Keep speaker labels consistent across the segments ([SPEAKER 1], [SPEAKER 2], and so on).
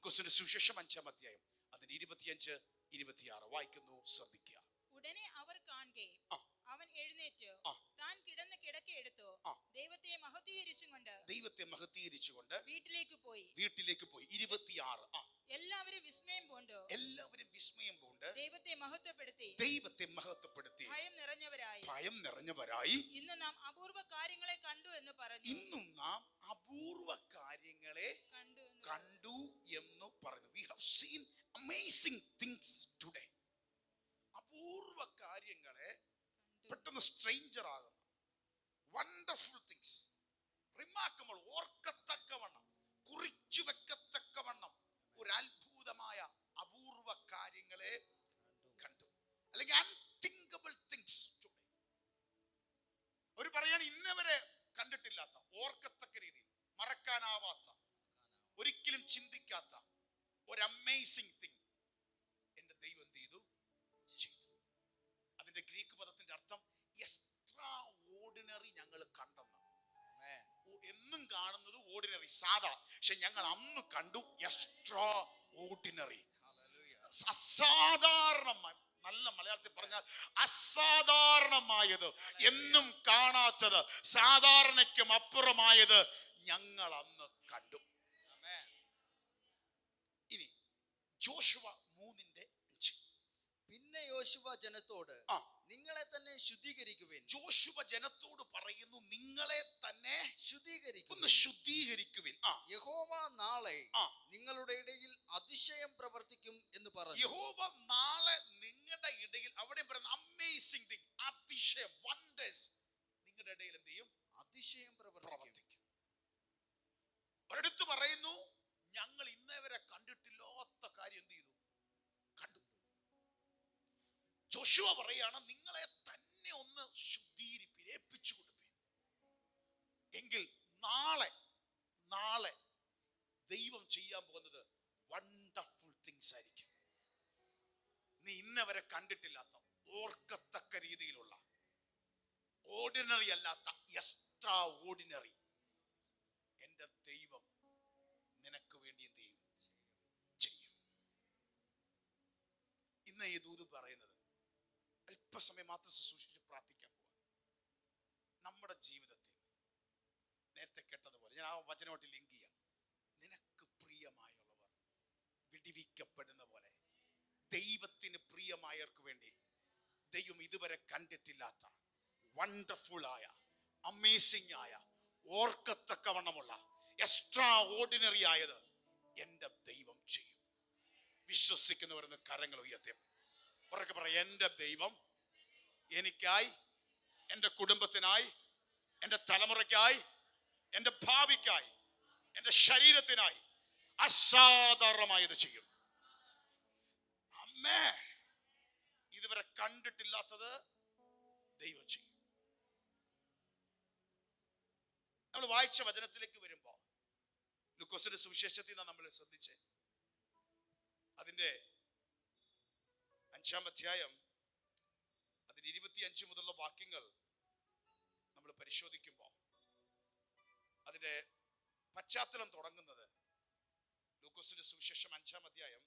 [SPEAKER 1] ലൂക്കോസിന്റെ സുവിശേഷം 5-ാം അധ്യായം അതിന്റെ 25-26 വായിക്കുന്നു, ശ്രദ്ധിക്കുക.
[SPEAKER 2] ഉടനെ അവർ കാണുകെ അവൻ എഴുന്നേറ്റ് താൻ കിടന്ന കിടക്ക എടുത്തു ദൈവത്തെ മഹത്വീകരിച്ചുകൊണ്ട് വീട്ടിലേക്ക് പോയി. 26 എല്ലാവരും വിസ്മയം പൂണ്ട് ദൈവത്തെ മഹത്വപ്പെടുത്തി ഭയം നിറഞ്ഞവരായി ഇന്ന് നാം അപൂർവ കാര്യങ്ങളെ കണ്ടു എന്ന് പറഞ്ഞു.
[SPEAKER 1] We have seen amazing things today. അപൂർവ കാര്യങ്ങളെ പെട്ടെന്ന് സ്ട്രേഞ്ചർ ആകുന്നു. വണ്ടർഫുൾ തിങ്സ്, റിമാർക്കബിൾ, ഓർക്കത്തക്കവണ്ണം, കുറിച്ചു വെക്കത്തക്കവണ്ണം ഒരു അത്ഭുതമായ അപൂർവ കാര്യങ്ങളെ കണ്ടു. അല്ലെങ്കിൽ അൺതിങ്കബിൾ തിങ്സ് ടുഡേ. അവർ പറയാണ് ഇന്നവരെ കണ്ടിട്ടില്ലാത്ത, ഓർക്കത്തക്ക രീതിയിൽ, മറക്കാനാവാത്ത, ഒരിക്കലും ചിന്തിക്കാത്ത ഒരു അമേസിംഗ് തിങ് എന്റെ ദൈവം എന്ത് ചെയ്തു? അതിന്റെ ഗ്രീക്ക് പദത്തിന്റെ അർത്ഥം എക്സ്ട്രാ ഓർഡിനറി. ഞങ്ങൾ കണ്ടെന്ന്, എന്നും കാണുന്നത് ഓർഡിനറി, സാധാ. പക്ഷെ ഞങ്ങൾ അന്ന് കണ്ടു എക്സ്ട്രാ ഓർഡിനറി, അസാധാരണമായി. നല്ല മലയാളത്തിൽ പറഞ്ഞാൽ അസാധാരണമായത്, എന്നും കാണാത്തത്, സാധാരണയ്ക്കും അപ്പുറമായത് ഞങ്ങൾ അന്ന് കണ്ടു. ഇനി യോശുവ 3:5.
[SPEAKER 3] പിന്നെ യോശുവ ജനത്തോട് നിങ്ങളെ തന്നെ ശുദ്ധീകരിക്കുവിൻ.
[SPEAKER 1] യോശുവ ജനത്തോട് പറയുന്നു, നിങ്ങളെ തന്നെ ശുദ്ധീകരിക്കുവിൻ.
[SPEAKER 3] യഹോവ നാളെ നിങ്ങളുടെ ഇടയിൽ അതിശയം പ്രവർത്തിക്കും എന്ന് പറഞ്ഞു.
[SPEAKER 1] യഹോവ നാളെ നിങ്ങളുടെ ഇടയിൽ, അവിടെ പറയുന്ന അമേസിംഗ് തിങ്, അതിശയം, വണ്ടേഴ്സ് നിങ്ങളുടെ ഇടയിൽ എന്ത് ചെയ്യും? അതിശയം പ്രവർത്തിക്കും. ഒരിടത്ത് പറയുന്നു, ഞങ്ങൾ ഇന്നേവരെ കണ്ടിട്ടില്ലാത്ത കാര്യം എന്ത് ചെയ്തു? കണ്ടു. ജോഷുവ പറയാണ്, നിങ്ങളെ തന്നെ ഒന്ന് ശുദ്ധീകരിപ്പിൻ, ഏൽപ്പിച്ചു കൊടുപ്പിൻ. എങ്കിൽ നാളെ ദൈവം ചെയ്യാൻ പോകുന്നത് വണ്ടർഫുൾ തിങ്സ് ആയിരിക്കും. നീ ഇന്നവരെ കണ്ടിട്ടില്ലാത്ത, ഓർക്കത്തക്ക രീതിയിലുള്ള, ഓർഡിനറി അല്ലാത്ത, എക്സ്ട്രാ ഓർഡിനറി എന്റെ ദൈവം നിനക്ക് വേണ്ടി എന്ത് ചെയ്യും? ഇന്ന് ഈ ദൂത് പറയുന്നത് അല്പസമയം മാത്രം ശുശ്രൂഷിച്ച് പ്രാർത്ഥിക്കാൻ പോവാ. നമ്മുടെ ജീവിതത്തിൽ നേരത്തെ കേട്ടതുപോലെ, ഞാൻ ആ വചനമായിട്ട് ലിങ്ക് ചെയ്യാം. നിനക്ക് പ്രിയമായുള്ളവർ വിടിവിക്കപ്പെടുന്ന പോലെ ദൈവത്തിന് പ്രിയമായവർക്ക് വേണ്ടി ദൈവം ഇതുവരെ കണ്ടിട്ടില്ലാത്ത, വണ്ടർഫുൾ ആയ, അമേസിംഗ് ആയ, ഓർക്കത്തക്കവണ്ണമുള്ള, എക്സ്ട്രാ ഓർഡിനറി ആയത് എന്റെ ദൈവം ചെയ്യും. വിശ്വസിക്കുന്നവരെന്ന് കരങ്ങൾ ഉയർത്തി ഉറക്കെ പറ, എന്റെ ദൈവം എനിക്കായി, എന്റെ കുടുംബത്തിനായി, എന്റെ തലമുറയ്ക്കായി, എന്റെ ഭാവിക്കായി, എന്റെ ശരീരത്തിനായി അസാധാരണമായത് ചെയ്യും. അമ്മേ, ഇതുവരെ കണ്ടിട്ടില്ലാത്തത് ദൈവം ചെയ്യും. നമ്മൾ വായിച്ച വചനത്തിലേക്ക് വരുമ്പോ, ലൂക്കോസിന്റെ സുവിശേഷത്തിൽ നിന്ന് നമ്മൾ ശ്രദ്ധിച്ച് അതിന്റെ 5-ാം അധ്യായം അതിന്റെ 25 മുതലുള്ള വാക്യങ്ങൾ നമ്മൾ പരിശോധിക്കുമ്പോൾ അതിന്റെ പശ്ചാത്തലം തുടങ്ങുന്നത് ലൂക്കോസിന്റെ സുവിശേഷം 5-ാം അധ്യായം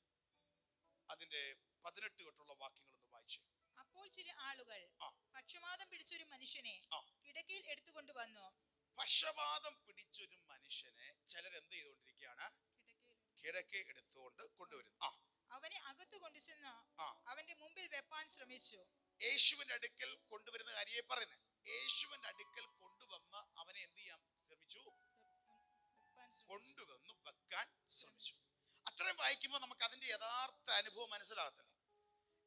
[SPEAKER 1] അതിന്റെ 18 തൊട്ടുള്ള വാക്യങ്ങൾ ഒന്ന് വായിച്ചു.
[SPEAKER 2] അപ്പോൾ ചില ആളുകൾ പക്ഷവാതം പിടിച്ചൊരു മനുഷ്യനെ കിടക്കയിൽ എടുത്തുകൊണ്ട് വന്നു.
[SPEAKER 1] പക്ഷവാതം പിടിച്ചൊരു മനുഷ്യനെ ചിലരെന്ത് ചെയ്തുകൊണ്ടിരിക്കുകയാണ്? കിടക്ക എടുത്തുകൊണ്ട് കൊണ്ടുവരും.
[SPEAKER 2] അവനെ അകത്ത് കൊണ്ടുചെന്ന് അവന്റെ മുമ്പിൽ വെപ്പാൻ ശ്രമിച്ചു.
[SPEAKER 1] യേശുവിന്റെ അടുക്കൽ കൊണ്ടുവരുന്ന കാര്യയെ പറയുന്നത്. യേശുവിന്റെ അടുക്കൽ കൊണ്ടുവന്ന് അവനെ എന്ത് ചെയ്യാൻ ശ്രമിച്ചു? കൊണ്ടുവന്ന് വെക്കാൻ ശ്രമിച്ചു. അത്രയും വായിക്കുമ്പോൾ നമുക്ക് അതിന്റെ യഥാർത്ഥ അനുഭവം മനസ്സിലാകത്തില്ല.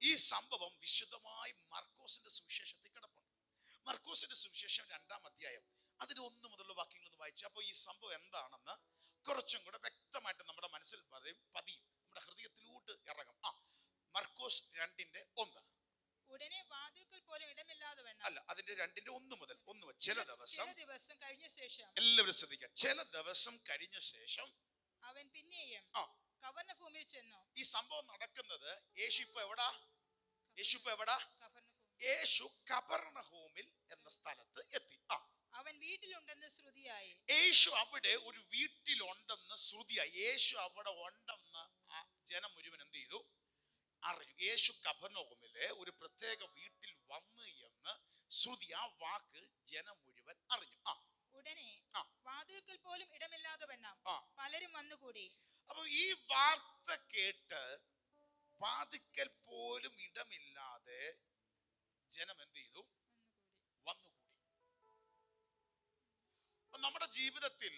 [SPEAKER 1] ഈ സംഭവം വിശുദ്ധമായി മർക്കോസിന്റെ സുവിശേഷത്തിൽ കിടപ്പുണ്ട്. മർക്കോസിന്റെ സുവിശേഷം 2-ാം അധ്യായം അതിന് 1 മുതലുള്ള വാക്യങ്ങൾ ഒന്ന് വായിച്ചു. അപ്പോൾ ഈ സംഭവം എന്താണെന്ന് കുറച്ചും കൂടെ വ്യക്തമായിട്ട് നമ്മുടെ മനസ്സിൽ പതിയും, നമ്മുടെ ഹൃദയത്തിലൂട്ട് ഇറങ്ങും. മർക്കോസ് 2:1.
[SPEAKER 2] ഉടനെ വാതിൽക്കൽ പോലും ഇടമില്ലാതെ വേണം.
[SPEAKER 1] അല്ല, അതിന്റെ 2:1 മുതൽ 1 ചില ദിവസം
[SPEAKER 2] കഴിഞ്ഞ ശേഷം,
[SPEAKER 1] എല്ലാവരും ശ്രദ്ധിക്കുക, ചില ദിവസം കഴിഞ്ഞ ശേഷം
[SPEAKER 2] അവൻ പിന്നെയും കവർന്നഭൂമിയിൽ ചെന്നു.
[SPEAKER 1] ഈ സംഭവം നടക്കുന്നത് യേശു ഇപ്പൊ എവിടാ? യേശു കപർന്നഹൂമിൽ എന്ന സ്ഥലത്ത് എത്തി.
[SPEAKER 2] അവൻ വീട്ടിലുണ്ടെന്ന് ശ്രുതിയായി.
[SPEAKER 1] യേശു അവിടെ ഒരു വീട്ടിലുണ്ടെന്ന് ശ്രുതിയായി. യേശു അവിടെ ഉണ്ടെന്ന് ജനം മുഴുവൻ എന്ത് ചെയ്തു? അറിഞ്ഞു. യേശു കഫർനഹൂമിലെ ഒരു പ്രത്യേക വീട്ടിൽ വന്നു എന്ന് ശ്രുതി, ആ വാക്ക് ജനം മുഴുവൻ അറിഞ്ഞു.
[SPEAKER 2] ഉടനെ വാതിൽക്കൽ പോലും ഇടമില്ലാതെ വണ്ണം പലരും വന്നുകൂടി.
[SPEAKER 1] അപ്പൊ ഈ വാർത്ത കേട്ട് വാതിൽക്കൽ പോലും ഇടമില്ലാതെ ജനം എന്ത് ചെയ്തു? വന്നുകൂടി. നമ്മുടെ ജീവിതത്തിൽ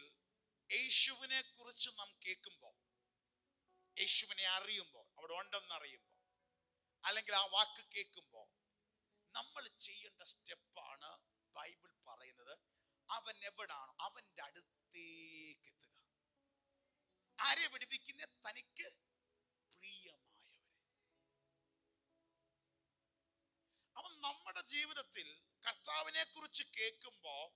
[SPEAKER 1] യേശുവിനെ കുറിച്ച് നാം കേൾക്കുമ്പോൾ, യേശുവിനെ അറിയുമ്പോൾ, അവിടെ ഉണ്ടെന്ന് അറിയുമ്പോൾ, അല്ലെങ്കിൽ ആ വാക്ക് കേൾക്കുമ്പോൾ നമ്മൾ ചെയ്യേണ്ട സ്റ്റെപ്പാണ് ബൈബിൾ പറയുന്നത്. അവൻ എവിടാണോ അവന്റെ അടുത്തേക്ക് എത്തുക. ആരെ വിടുവിക്കുന്ന? തനിക്ക് പ്രിയമായവരെ. അവൻ നമ്മുടെ ജീവിതത്തിൽ കർത്താവിനെ കുറിച്ച് കേൾക്കുമ്പോൾ,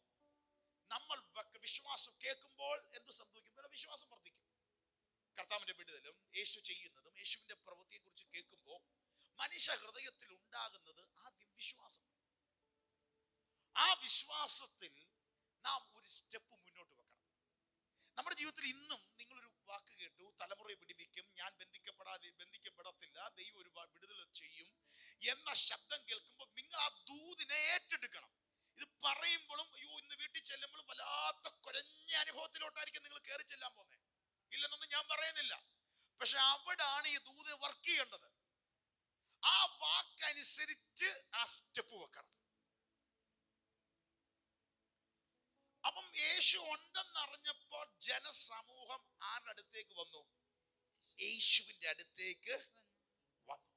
[SPEAKER 1] നമ്മൾ വിശ്വാസം കേൾക്കുമ്പോൾ എന്ത് സംഭവിക്കും? വിശ്വാസം വർദ്ധിക്കും. കർത്താവിന്റെ വിടുതലും യേശു ചെയ്യുന്നതും യേശുവിന്റെ പ്രവൃത്തിയെ കുറിച്ച് കേൾക്കുമ്പോൾ മനുഷ്യ ഹൃദയത്തിൽ ഉണ്ടാകുന്നത് ആദ്യം വിശ്വാസം. ആ വിശ്വാസത്തിൽ നാം ഒരു സ്റ്റെപ്പ് മുന്നോട്ട് വെക്കണം. നമ്മുടെ ജീവിതത്തിൽ ഇന്നും നിങ്ങളൊരു വാക്ക് കേട്ടു, തലമുറയെ വിടുവിക്കും, ഞാൻ ബന്ധിക്കപ്പെടത്തില്ല, ദൈവം ഒരു വിടുതൽ ചെയ്യും എന്ന ശബ്ദം കേൾക്കുമ്പോൾ നിങ്ങൾ ആ ദൂതിനെ ഏറ്റെടുക്കണം. ഇത് പറയുമ്പോഴും അയ്യോ ഇന്ന് വീട്ടിൽ ചെല്ലുമ്പോഴും വല്ലാത്ത കുഴഞ്ഞ അനുഭവത്തിലോട്ടായിരിക്കും നിങ്ങൾ കയറി ചെല്ലാൻ പോകുന്നത്. ഇല്ലെന്നൊന്നും ഞാൻ പറയുന്നില്ല. പക്ഷെ അവിടാണ് ഈ ദൂത് വർക്ക് ചെയ്യേണ്ടത്. ആ വാക്കനുസരിച്ച് ആ സ്റ്റെപ്പ് വെക്കണം. അപ്പം യേശു ഉണ്ടെന്നറിഞ്ഞപ്പോൾ ജനസമൂഹം ആരുടെ അടുത്തേക്ക് വന്നു? യേശുവിന്റെ അടുത്തേക്ക് വന്നു.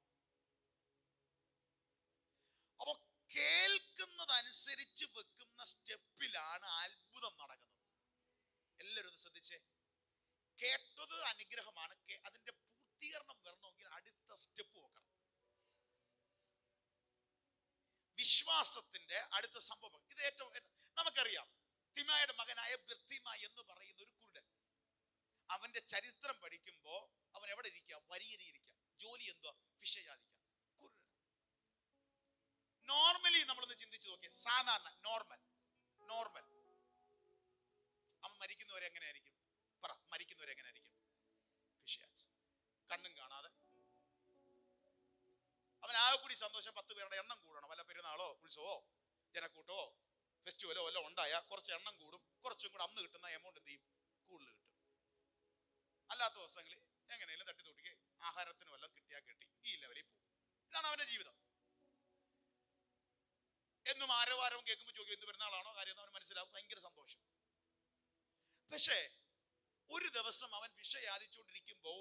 [SPEAKER 1] അപ്പൊ കേൾക്കുന്നതനുസരിച്ച് വെക്കുന്ന സ്റ്റെപ്പിലാണ് അത്ഭുതം നടക്കുന്നത്. എല്ലാവരും ഒന്ന് ശ്രദ്ധിച്ചേ. കേട്ടത് അനുഗ്രഹമാണ്. അതിന്റെ പൂർത്തീകരണം വരണമെങ്കിൽ അടുത്ത സ്റ്റെപ്പ് വെക്കണം. വിശ്വാസത്തിന്റെ അടുത്ത സംഭവം ഇത് ഏറ്റവും നമുക്കറിയാം. തിമായുടെ മകനായ ബർത്തിമ എന്ന് പറയുന്ന ഒരു കുരുടൻ, അവന്റെ ചരിത്രം പഠിക്കുമ്പോ അവൻ എവിടെ ഇരിക്കുക? വരിയരിയിരിക്കുക. ജോലി എന്തുവാ? ഫിഷ് യാചിക്കുക. കുരുടൻ. നോർമലി നമ്മളൊന്ന് ചിന്തിച്ചു നോക്കിയ, സാധാരണ നോർമൽ അവൻ മരിക്കുന്നവരെ എങ്ങനെയായിരിക്കും? പറ, മരിക്കുന്നവരെ എങ്ങനെയായിരിക്കും? ഫിഷ് യാച്, കണ്ണും കാണാതെ. അവൻ ആകെ കൂടി സന്തോഷം 10 പേരുടെ എണ്ണം കൂടണം. വല്ല പെരുന്നാളോ ഉത്സവോ ജനക്കൂട്ടോ ഫെസ്റ്റിവലോ വല്ല ഉണ്ടായാൽ കുറച്ച് എണ്ണം കൂടും. കുറച്ചും കൂടെ അന്ന് കിട്ടുന്ന എമൗണ്ട് എന്ത് ചെയ്യും? കൂടുതൽ കിട്ടും. അല്ലാത്ത ദിവസങ്ങളിൽ എങ്ങനെയും തട്ടിത്തൊട്ടിക്ക് ആഹാരത്തിന് വല്ലതും കിട്ടിയാൽ കിട്ടി, ഈ ലെവലിൽ പോകും. ഇതാണ് അവന്റെ ജീവിതം. എന്നും ആരവാരവും കേൾക്കുമ്പോൾ ചോദിക്കും എന്ത് പെരുന്നാളാണോ കാര്യം, അവന് മനസ്സിലാവും. ഭയങ്കര സന്തോഷം. പക്ഷേ ഒരു ദിവസം അവൻ ഫിഷ യാചിച്ചുകൊണ്ടിരിക്കുമ്പോൾ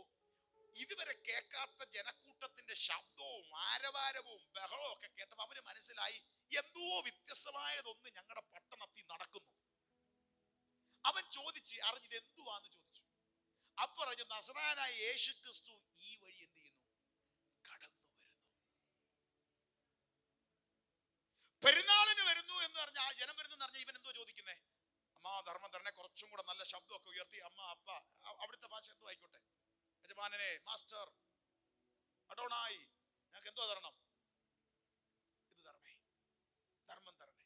[SPEAKER 1] ഇതുവരെ കേൾക്കാത്ത ജനക്കൂട്ടത്തിന്റെ ശബ്ദവും ആരവാരവും ബഹളവും ഒക്കെ കേട്ടപ്പോൾ അവന് മനസ്സിലായി എന്തോ വ്യത്യസ്തമായതൊന്ന് ഞങ്ങളുടെ പട്ടണത്തിൽ നടക്കുന്നു. അവൻ ചോദിച്ച് അറിഞ്ഞത് എന്തുവാന്ന് ചോദിച്ചു. അപ്പറഞ്ഞു, നസറായനായ യേശു ക്രിസ്തു ഈ വഴി എന്ത് ചെയ്യുന്നു? കടന്നു വരുന്നു. പെരുന്നാളിന് വരുന്നു എന്ന് പറഞ്ഞ ആ ജനം വരുന്നു എന്ന് പറഞ്ഞാൽ ഇവൻ എന്തോ ചോദിക്കുന്നേ? അമ്മ ധർമ്മം തരണേ, കുറച്ചും കൂടെ നല്ല ശബ്ദമൊക്കെ ഉയർത്തി. അമ്മ അപ്പ, അവിടുത്തെ ഭാഷ എന്തോ ആയിക്കോട്ടെ. യജമാനനെ, മാസ്റ്റർ, അടോണായി, ഞങ്ങൾക്ക് എന്തോ തരണം? ഇത് തരണേ, ധർമ്മം തരണേ.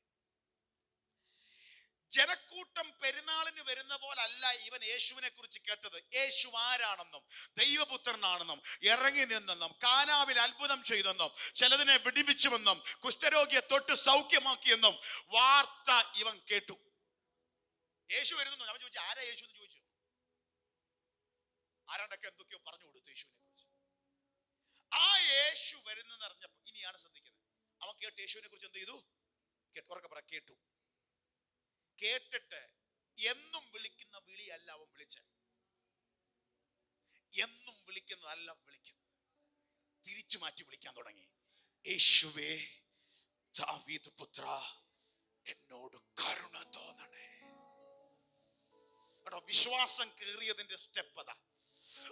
[SPEAKER 1] ജനക്കൂട്ടം പെരുന്നാളിന് വരുന്ന പോലല്ല ഇവൻ യേശുവിനെ കുറിച്ച് കേട്ടത്. യേശു ആരാണെന്നും ദൈവപുത്രനാണെന്നും ഇറങ്ങി നിന്നെന്നും കാനാവിൽ അത്ഭുതം ചെയ്തെന്നും ചിലതിനെ വിടിവിച്ചുവെന്നും കുഷ്ഠരോഗിയെ തൊട്ട് സൗഖ്യമാക്കിയെന്നും വാർത്ത ഇവൻ കേട്ടു. യേശു വരുന്നു. അവൻ ചോദിച്ചു ആരാ യേശു എന്ന് ചോദിച്ചു. ആരാണ്ടൊക്കെ എന്തൊക്കെയോ പറഞ്ഞു കൊടുത്തു യേശുവിനെ കുറിച്ച്. ആ യേശു വരുന്നെന്ന് അറിഞ്ഞപ്പോ ഇനിയാണ് ശ്രദ്ധിക്കുന്നത്. അവൻ കേട്ട് യേശുവിനെ കുറിച്ച് എന്ത് ചെയ്തു? ഉറക്കെ പറ, കേട്ടു. കേട്ടിട്ട് എന്നും വിളിക്കുന്ന വിളിയല്ല അവൻ വിളിച്ചത്. എന്നും വിളിക്കുന്നതല്ല വിളിക്കുന്നത്. തിരിച്ചു മാറ്റി വിളിക്കാൻ തുടങ്ങി. യേശുവേ, ദാവീദ് പുത്ര, എന്നോട് കരുണ തോന്നണേ. വിശ്വാസം കേറിയതിന്റെ സ്റ്റെപ്പ് അതാ.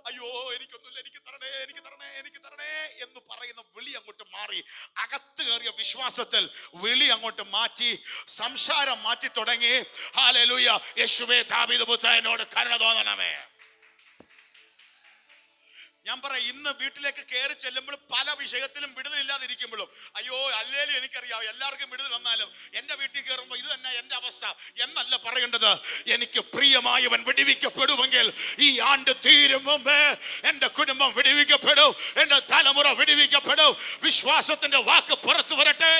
[SPEAKER 1] അയ്യോ എനിക്കൊന്നുമില്ല, എനിക്ക് തരണേ, എനിക്ക് തരണേ, എനിക്ക് തരണേ എന്ന് പറയുന്ന വിളി അങ്ങോട്ട് മാറി. അകത്ത് കയറിയ വിശ്വാസത്തിൽ വിളി അങ്ങോട്ട് മാറ്റി, സംസാരം മാറ്റി തുടങ്ങി. ഹല്ലേലൂയ. യേശുവേ, ദാവീദ് പുത്ര, എന്നോട് കരുണ തോന്നണമേ. ഞാൻ പറയാം, ഇന്ന് വീട്ടിലേക്ക് കയറി ചെല്ലുമ്പോൾ പല വിഷയത്തിലും വിടുതലില്ലാതിരിക്കുമ്പോഴും അയ്യോ അല്ലേലും എനിക്കറിയാം എല്ലാവർക്കും വിടുതൽ വന്നാലും എൻ്റെ വീട്ടിൽ കയറുമ്പോൾ ഇത് തന്നെ എൻ്റെ അവസ്ഥ എന്നല്ല പറയേണ്ടത്. എനിക്ക് പ്രിയമായവൻ വിടുവിക്കപ്പെടുമെങ്കിൽ ഈ ആണ്ട് തീരും മുമ്പേ എൻ്റെ കുടുംബം വിടുവിക്കപ്പെടും, എൻ്റെ തലമുറ വിടുവിക്കപ്പെടും. വിശ്വാസത്തിന്റെ വാക്ക് പുറത്തു വരട്ടെ.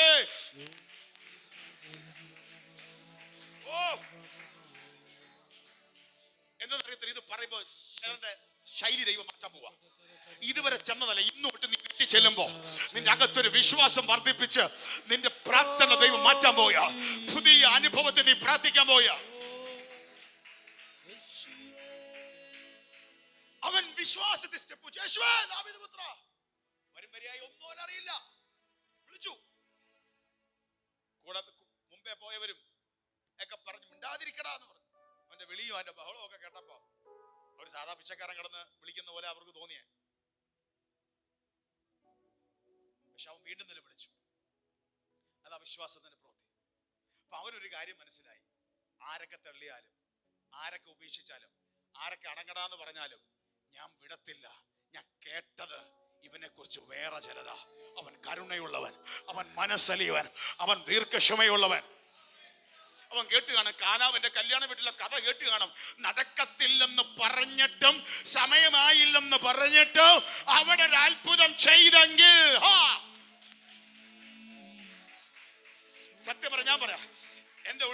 [SPEAKER 1] എന്നറിയത്തില്ല, ഇത് പറയുമ്പോൾ ചിലരുടെ ശൈലി ദൈവം മാറ്റാൻ പോവാ. ഇതുവരെ ചെന്നതല്ല, ഇന്ന് തൊട്ട് നീ വീട്ടിൽ ചെല്ലുമ്പോ നിന്റെ അകത്തൊരു വിശ്വാസം വർദ്ധിപ്പിച്ച് നിന്റെ പ്രാർത്ഥന ദൈവം മാറ്റാൻ പോയാ. പുതിയ അനുഭവത്തെ നീ പ്രാർത്ഥിക്കാൻ പോയാ. അവൻ വിശ്വാസത്തിൽ സ്റ്റെപ്പ് വെച്ചു. യേശുവേ ദാവീദ് പുത്രാ, വരും വരിയായി ഒന്നും അറിയില്ല, വിളിച്ചു. കൂടെ മുമ്പേ പോയവരും ഒക്കെ പറഞ്ഞു മിണ്ടാതിരിക്കടാ എന്ന് പറഞ്ഞു. അവന്റെ വിളിയും അവന്റെ ബഹളവും ഒക്കെ കേട്ടപ്പോ ഒരു സാധാ പിച്ചക്കാരൻ കിടന്ന് വിളിക്കുന്ന പോലെ അവർക്ക് തോന്നിയേ. പക്ഷെ അവൻ വീണ്ടും നിലവിളിച്ചു. അതാ വിശ്വാസത്തിന്റെ പ്രവൃത്തി. അപ്പൊ അവനൊരു കാര്യം മനസ്സിലായി, ആരൊക്കെ തള്ളിയാലും ആരൊക്കെ ഉപേക്ഷിച്ചാലും ആരൊക്കെ അടങ്ങടാന്ന് പറഞ്ഞാലും ഞാൻ വിടത്തില്ല. ഞാൻ കേട്ടത് ഇവനെ കുറിച്ച് വേറെ ചിലതാ. അവൻ കരുണയുള്ളവൻ, അവൻ മനസ്സലിയവൻ, അവൻ ദീർഘക്ഷമയുള്ളവൻ. അവൻ കേട്ട് കാണും, കാനാവിന്റെ കല്യാണ വീട്ടിലെ കഥ കേട്ട് കാണും. നടക്കത്തില്ലെന്ന് പറഞ്ഞിട്ടും സമയമായില്ലെന്ന് പറഞ്ഞിട്ടും അവിടെ ഒരു അത്ഭുതം ചെയ്തെങ്കിൽ സത്യം പറഞ്ഞാൽ പറയാ, എന്റെ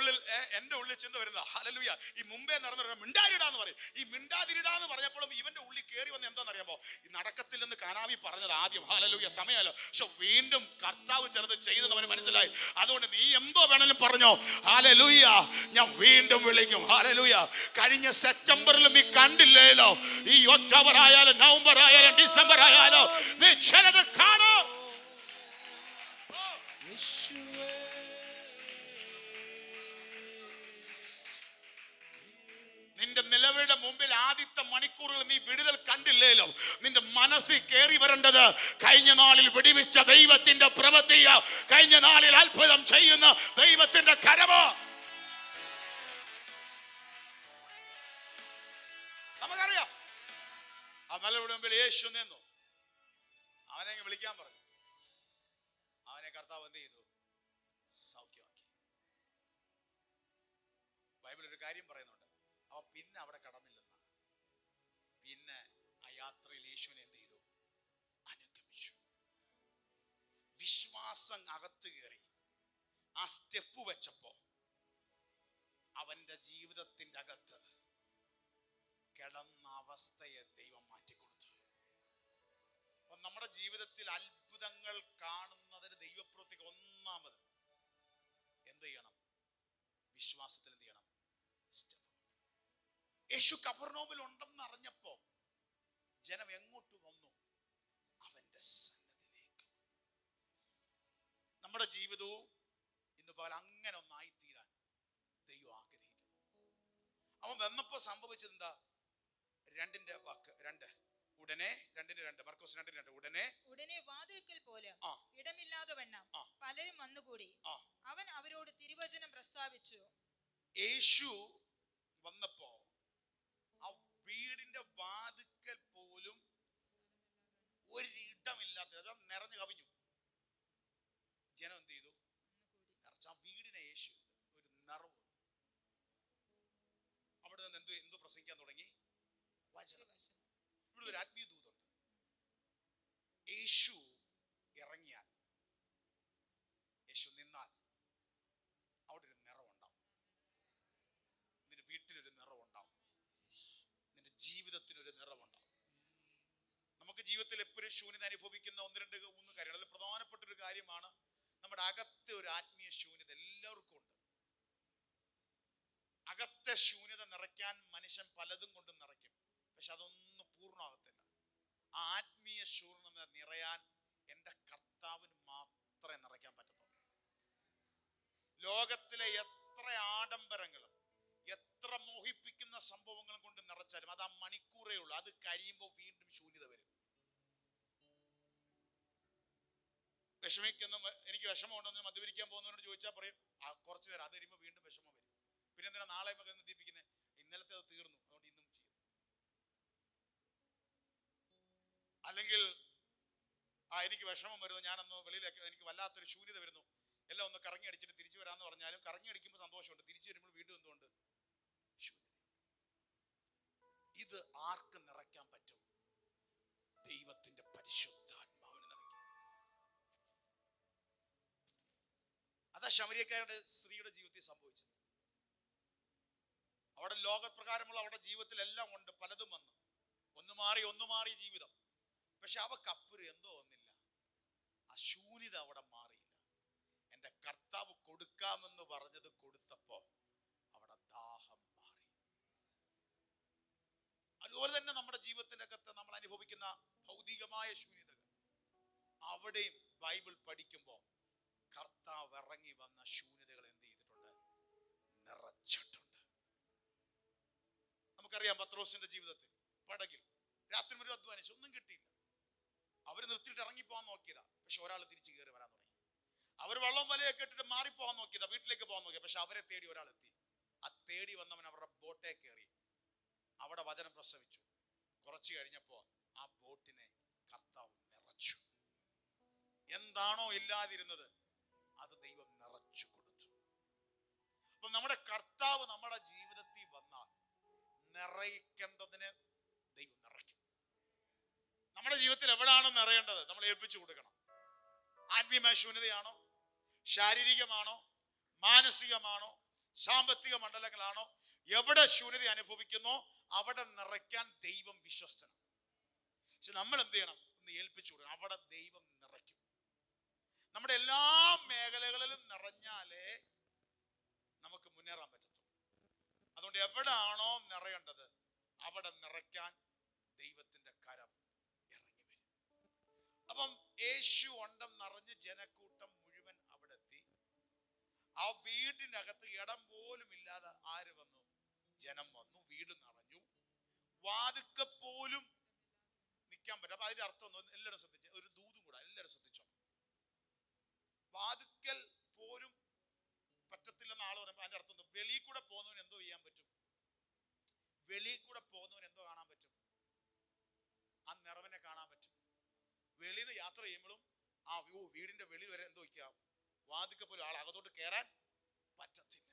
[SPEAKER 1] ഉള്ളിൽ ചിന്ത വരുന്ന ഹല്ലേലൂയ, ഈ മുമ്പേ നടന്ന മിണ്ടാതിരിടാന്ന് പറയും. ഈ മിണ്ടാതിരിടാന്ന് പറഞ്ഞപ്പോഴും ഇവന്റെ ഉള്ളിൽ കയറി വന്ന് എന്താണെന്നറിയാമോ, ഈ നടക്കത്തില്ലെന്ന് കാനാവി പറഞ്ഞത് ആദ്യം ഹല്ലേലൂയ സമയമല്ലോ. പക്ഷെ വീണ്ടും കർത്താവ് ചിലത് ചെയ്തെന്ന് അവന് മനസ്സിലായി. അതുകൊണ്ട് നീ എന്തോ വേണേലും പറഞ്ഞോ, ഹല്ലേലൂയ ഞാൻ വീണ്ടും വിളിക്കും. ഹല്ലേലൂയ. കഴിഞ്ഞ സെപ്റ്റംബറിൽ നീ കണ്ടില്ലേലോ, ഈ ഒക്ടോബർ ആയാലും നവംബർ ആയാലും ഡിസംബർ ആയാലും നീ ചിലത് കാണും. നിന്റെ നിലവിളിയുടെ മുമ്പിൽ ആദ്യത്തെ മണിക്കൂറുകൾ നീ വിടുതൽ കണ്ടില്ലേലോ, നിന്റെ മനസ്സിൽ കയറി വരേണ്ടത് കഴിഞ്ഞ നാളിൽ വിടിവിച്ച ദൈവത്തിന്റെ പ്രവൃത്തിയോ, കഴിഞ്ഞ നാളിൽ അത്ഭുതം ചെയ്യുന്ന ദൈവത്തിന്റെ കരമോ. നമുക്കറിയാം. ആ നിലവിളിയുടെ മുമ്പിൽ യേശു നിന്നു. അവനെ വിളിക്കാൻ പറഞ്ഞു. അവനെ കർത്താവ് എന്ത് ചെയ്തു? സൗഖ്യമാക്കി. ബൈബിൾ ഒരു കാര്യം പറയുന്നുണ്ട്, അവൻ പിന്നെ അവിടെ കടന്നില്ലെന്ന. പിന്നെ ആ യാത്രയിൽ യേശുവിനെ എന്ത് ചെയ്തു? അനുഗമിച്ചു. വിശ്വാസം അകത്ത് കയറി ആ സ്റ്റെപ്പ് വെച്ചപ്പോ അവന്റെ ജീവിതത്തിന്റെ അകത്ത് കിടന്ന അവസ്ഥയെ ദൈവം മാറ്റിക്കൊടുത്തു. അപ്പൊ നമ്മുടെ ജീവിതത്തിൽ അത്ഭുതങ്ങൾ കാണുന്നതിന് ദൈവപ്രവൃത്തിക്ക് ഒന്നാമത് എന്ത് ചെയ്യണം? വിശ്വാസത്തിൽ എന്ത് ചെയ്യണം? സ്റ്റെപ്പ്. യേശു കഫർനൗമിൽ ഉണ്ടെന്ന് അറിഞ്ഞപ്പോ ജനം എങ്ങോട്ട് വന്നു? അവന്റെ സന്നിധിയിലേക്ക്. നമ്മുടെ ജീവിതവും ഇന്ന് പകൽ അങ്ങനെ ഒന്നായിത്തീരാൻ ദൈവം ആഗ്രഹിക്കുന്നു. അവൻ വന്നപ്പോ സംഭവിച്ചത് എന്താ? രണ്ടിന്റെ വാക്ക് രണ്ട്. ഉടനെ മർക്കോസ് 2:2
[SPEAKER 2] ഉടനെ വാതിൽക്കൽ പോലും ഇടമില്ലാതെ വണ്ണം പലരും വന്നുകൂടി. അവൻ അവരോട് തിരുവചനം പ്രസ്താവിച്ചു.
[SPEAKER 1] യേശു വന്നപ്പോ ആ വീടിന്റെ വാതിൽക്കൽ പോലും ഒരിടമില്ലാത്ത, അത് നിറഞ്ഞു കവിഞ്ഞു. ജനം എന്ത് ചെയ്തു? ആ വീടിനെ യേശു ഒരു നിറവ്. അവിടെ നിന്ന് എന്തോ പ്രസംഗിക്കാൻ തുടങ്ങി? വചനം. ഇവിടെ ഒരു ആത്മീയ ദൂതുണ്ട്. യേശു ഇറങ്ങിയാൽ, യേശു നിന്നാൽ അവിടെ ഒരു നിറവുണ്ടാവും. നിന്റെ വീട്ടിലൊരു നിറവുണ്ടാവും. നിന്റെ ജീവിതത്തിനൊരു നിറവുണ്ടാവും. നമുക്ക് ജീവിതത്തിൽ എപ്പോഴും ശൂന്യത അനുഭവിക്കുന്ന 1-2-3 കാര്യങ്ങൾ. അതിൽ പ്രധാനപ്പെട്ട ഒരു കാര്യമാണ് നമ്മുടെ അകത്തെ ഒരു ആത്മീയ ശൂന്യത. എല്ലാവർക്കും ഉണ്ട്. അകത്തെ ശൂന്യത നിറയ്ക്കാൻ മനുഷ്യൻ പലതും കൊണ്ടും നിറയ്ക്കും, പക്ഷെ അതൊന്നും പൂർണ്ണമാകത്തില്ല. ആ ആത്മീയ ശൂന്യത നിറയാൻ എൻ്റെ കർത്താവിന് മാത്രമേ നിറയ്ക്കാൻ പറ്റത്തുള്ളൂ. ലോകത്തിലെ എത്ര ആഡംബരങ്ങളും എത്ര മോഹിപ്പിക്കുന്ന സംഭവങ്ങളും കൊണ്ട് നിറച്ചാലും അത് ആ മണിക്കൂറേ ഉള്ളൂ. അത് കഴിയുമ്പോൾ വീണ്ടും ശൂന്യത വരും. വിഷമിക്കുന്ന, എനിക്ക് വിഷമമുണ്ടെന്ന് മദ്യപിക്കാൻ പോകുന്നവരോട് ചോദിച്ചാൽ പറയും കുറച്ച് നേരം, അത് കഴിയുമ്പോൾ വീണ്ടും വിഷമം വരും. പിന്നെ എന്തിനാ നാളെ ദീപിക്കുന്നത്? ഇന്നലത്തെ അത് തീർന്നു, അതുകൊണ്ട് ഇന്നും ചെയ്യും. അല്ലെങ്കിൽ എനിക്ക് വിഷമം വരുന്നു, ഞാനൊന്ന് വെളിയിലേക്ക്, എനിക്ക് വല്ലാത്തൊരു ശൂന്യത വരുന്നു, എല്ലാം ഒന്ന് കറങ്ങി അടിച്ചിട്ട് തിരിച്ചു വരാമെന്ന് പറഞ്ഞാലും കറങ്ങി അടിക്കുമ്പോൾ സന്തോഷമുണ്ട്, തിരിച്ചു വരുമ്പോൾ വീണ്ടും എന്തുകൊണ്ട്? ശൂന്യത. ഇത് ആർക്ക് നിറയ്ക്കാൻ പറ്റും? ദൈവത്തിന്റെ പരിശുദ്ധാത്മാവിനെ നിറയ്ക്കും. അതാ ശമരിയക്കാരുടെ സ്ത്രീയുടെ ജീവിതത്തിൽ സംഭവിച്ചത്. അവിടെ ലോകപ്രകാരമുള്ള അവരുടെ ജീവിതത്തിൽ എല്ലാം ഉണ്ട്, പലതും വന്നു, ഒന്ന് മാറി ജീവിതം. പക്ഷെ അവക്കപ്പുറം എന്തോ ഒന്നില്ല, ആ ശൂന്യത അവിടെ മാറിയില്ല. എന്റെ കർത്താവ് കൊടുക്കാമെന്ന് പറഞ്ഞത് കൊടുത്തപ്പോ അവിടെ ദാഹം മാറി. അതുപോലെ തന്നെ നമ്മുടെ ജീവിതത്തിന്റെ അകത്ത് നമ്മൾ അനുഭവിക്കുന്ന ഭൗതികമായ ശൂന്യതകൾ, അവിടെയും ബൈബിൾ പഠിക്കുമ്പോൾ കർത്താവ് ഇറങ്ങി വന്ന ശൂന്യതകൾ എന്ത് ചെയ്തിട്ടുണ്ട്? നിറച്ചിട്ടുണ്ട്. നമുക്കറിയാം പത്രോസിന്റെ ജീവിതത്തിൽ പടകിൽ രാത്രി മുഴുവൻ അധ്വാനിച്ചു, ഒന്നും കിട്ടിയില്ല. അവർ നിർത്തിയിട്ട് ഇറങ്ങിപ്പോകാൻ നോക്കിയതാ, പക്ഷെ ഒരാൾ തിരിച്ചു കയറി വരാൻ തുടങ്ങി. അവർ വള്ളം വലയൊക്കെ ഇട്ടിട്ട് മാറിപ്പോകാൻ നോക്കിയതാ, വീട്ടിലേക്ക് പോകാൻ നോക്കിയ, പക്ഷെ അവരെ തേടി ഒരാൾ എത്തി. ആ തേടി വന്നവൻ അവരുടെ ബോട്ടേ കയറി അവിടെ വചനം പ്രസവിച്ചു. കുറച്ചു കഴിഞ്ഞപ്പോ ആ ബോട്ടിനെ കർത്താവ് നിറച്ചു. എന്താണോ ഇല്ലാതിരുന്നത് അത് ദൈവം നിറച്ചു കൊടുത്തു. അപ്പൊ നമ്മുടെ കർത്താവ് നമ്മുടെ ജീവിതത്തിൽ വന്നാൽ നിറയ്ക്കേണ്ടതിന് ദൈവം നിറയ്ക്കും. നമ്മുടെ ജീവിതത്തിൽ എവിടാണ് നിറയേണ്ടത് നമ്മൾ ഏൽപ്പിച്ചു കൊടുക്കണം. ആത്മീയമായ ശൂന്യതയാണോ, ശാരീരികമാണോ, മാനസികമാണോ, സാമ്പത്തിക മണ്ഡലങ്ങളാണോ, എവിടെ ശൂന്യത അനുഭവിക്കുന്നോ അവിടെ നിറയ്ക്കാൻ ദൈവം വിശ്വസ്തനാണ്. പക്ഷെ നമ്മൾ എന്ത് ചെയ്യണം? ഒന്ന് ഏൽപ്പിച്ചു കൊടുക്കണം. അവിടെ ദൈവം നിറയ്ക്കും. നമ്മുടെ എല്ലാ മേഖലകളിലും നിറഞ്ഞാലേ നമുക്ക് മുന്നേറാൻ പറ്റത്തുള്ളൂ. അതുകൊണ്ട് എവിടാണോ നിറയേണ്ടത് അവിടെ നിറയ്ക്കാൻ ദൈവത്തിന്റെ കരം ഇറങ്ങി വരും. അപ്പം യേശു ഉണ്ടം നിറഞ്ഞ് ജനക്കൂട്ടം മുഴുവൻ അവിടെ എത്തി. ആ വീടിനകത്ത് ഇടം പോലും ഇല്ലാതെ ആര് വന്നു? ജനം വന്നു. വീട് നിറഞ്ഞു. വാതുക്ക പോലും നിൽക്കാൻ പറ്റും. അപ്പൊ അതിന്റെ അർത്ഥം ഒന്ന് എല്ലാവരും ശ്രദ്ധിച്ചു, ഒരു ദൂതും കൂടെ എല്ലാവരും ശ്രദ്ധിച്ചോ. വാതുക്കൽ പോലും പറ്റത്തില്ലെന്ന് ആള് പറയുമ്പോൾ അതിന്റെ അർത്ഥം വെളിയിൽ കൂടെ പോകുന്നവൻ എന്തോ ചെയ്യാൻ പറ്റും? വെളിയിൽ കൂടെ പോകുന്നവൻ എന്തോ കാണാൻ പറ്റും? ആ നിറവിനെ കാണാൻ പറ്റും. വെളിയിൽ യാത്ര ചെയ്യുമ്പോഴും ആ വീടിന്റെ വെളിയിൽ വരെ എന്തോ വയ്ക്കാം, വാതുക്ക പോലും ആൾ അകത്തോട്ട് കയറാൻ പറ്റത്തില്ല.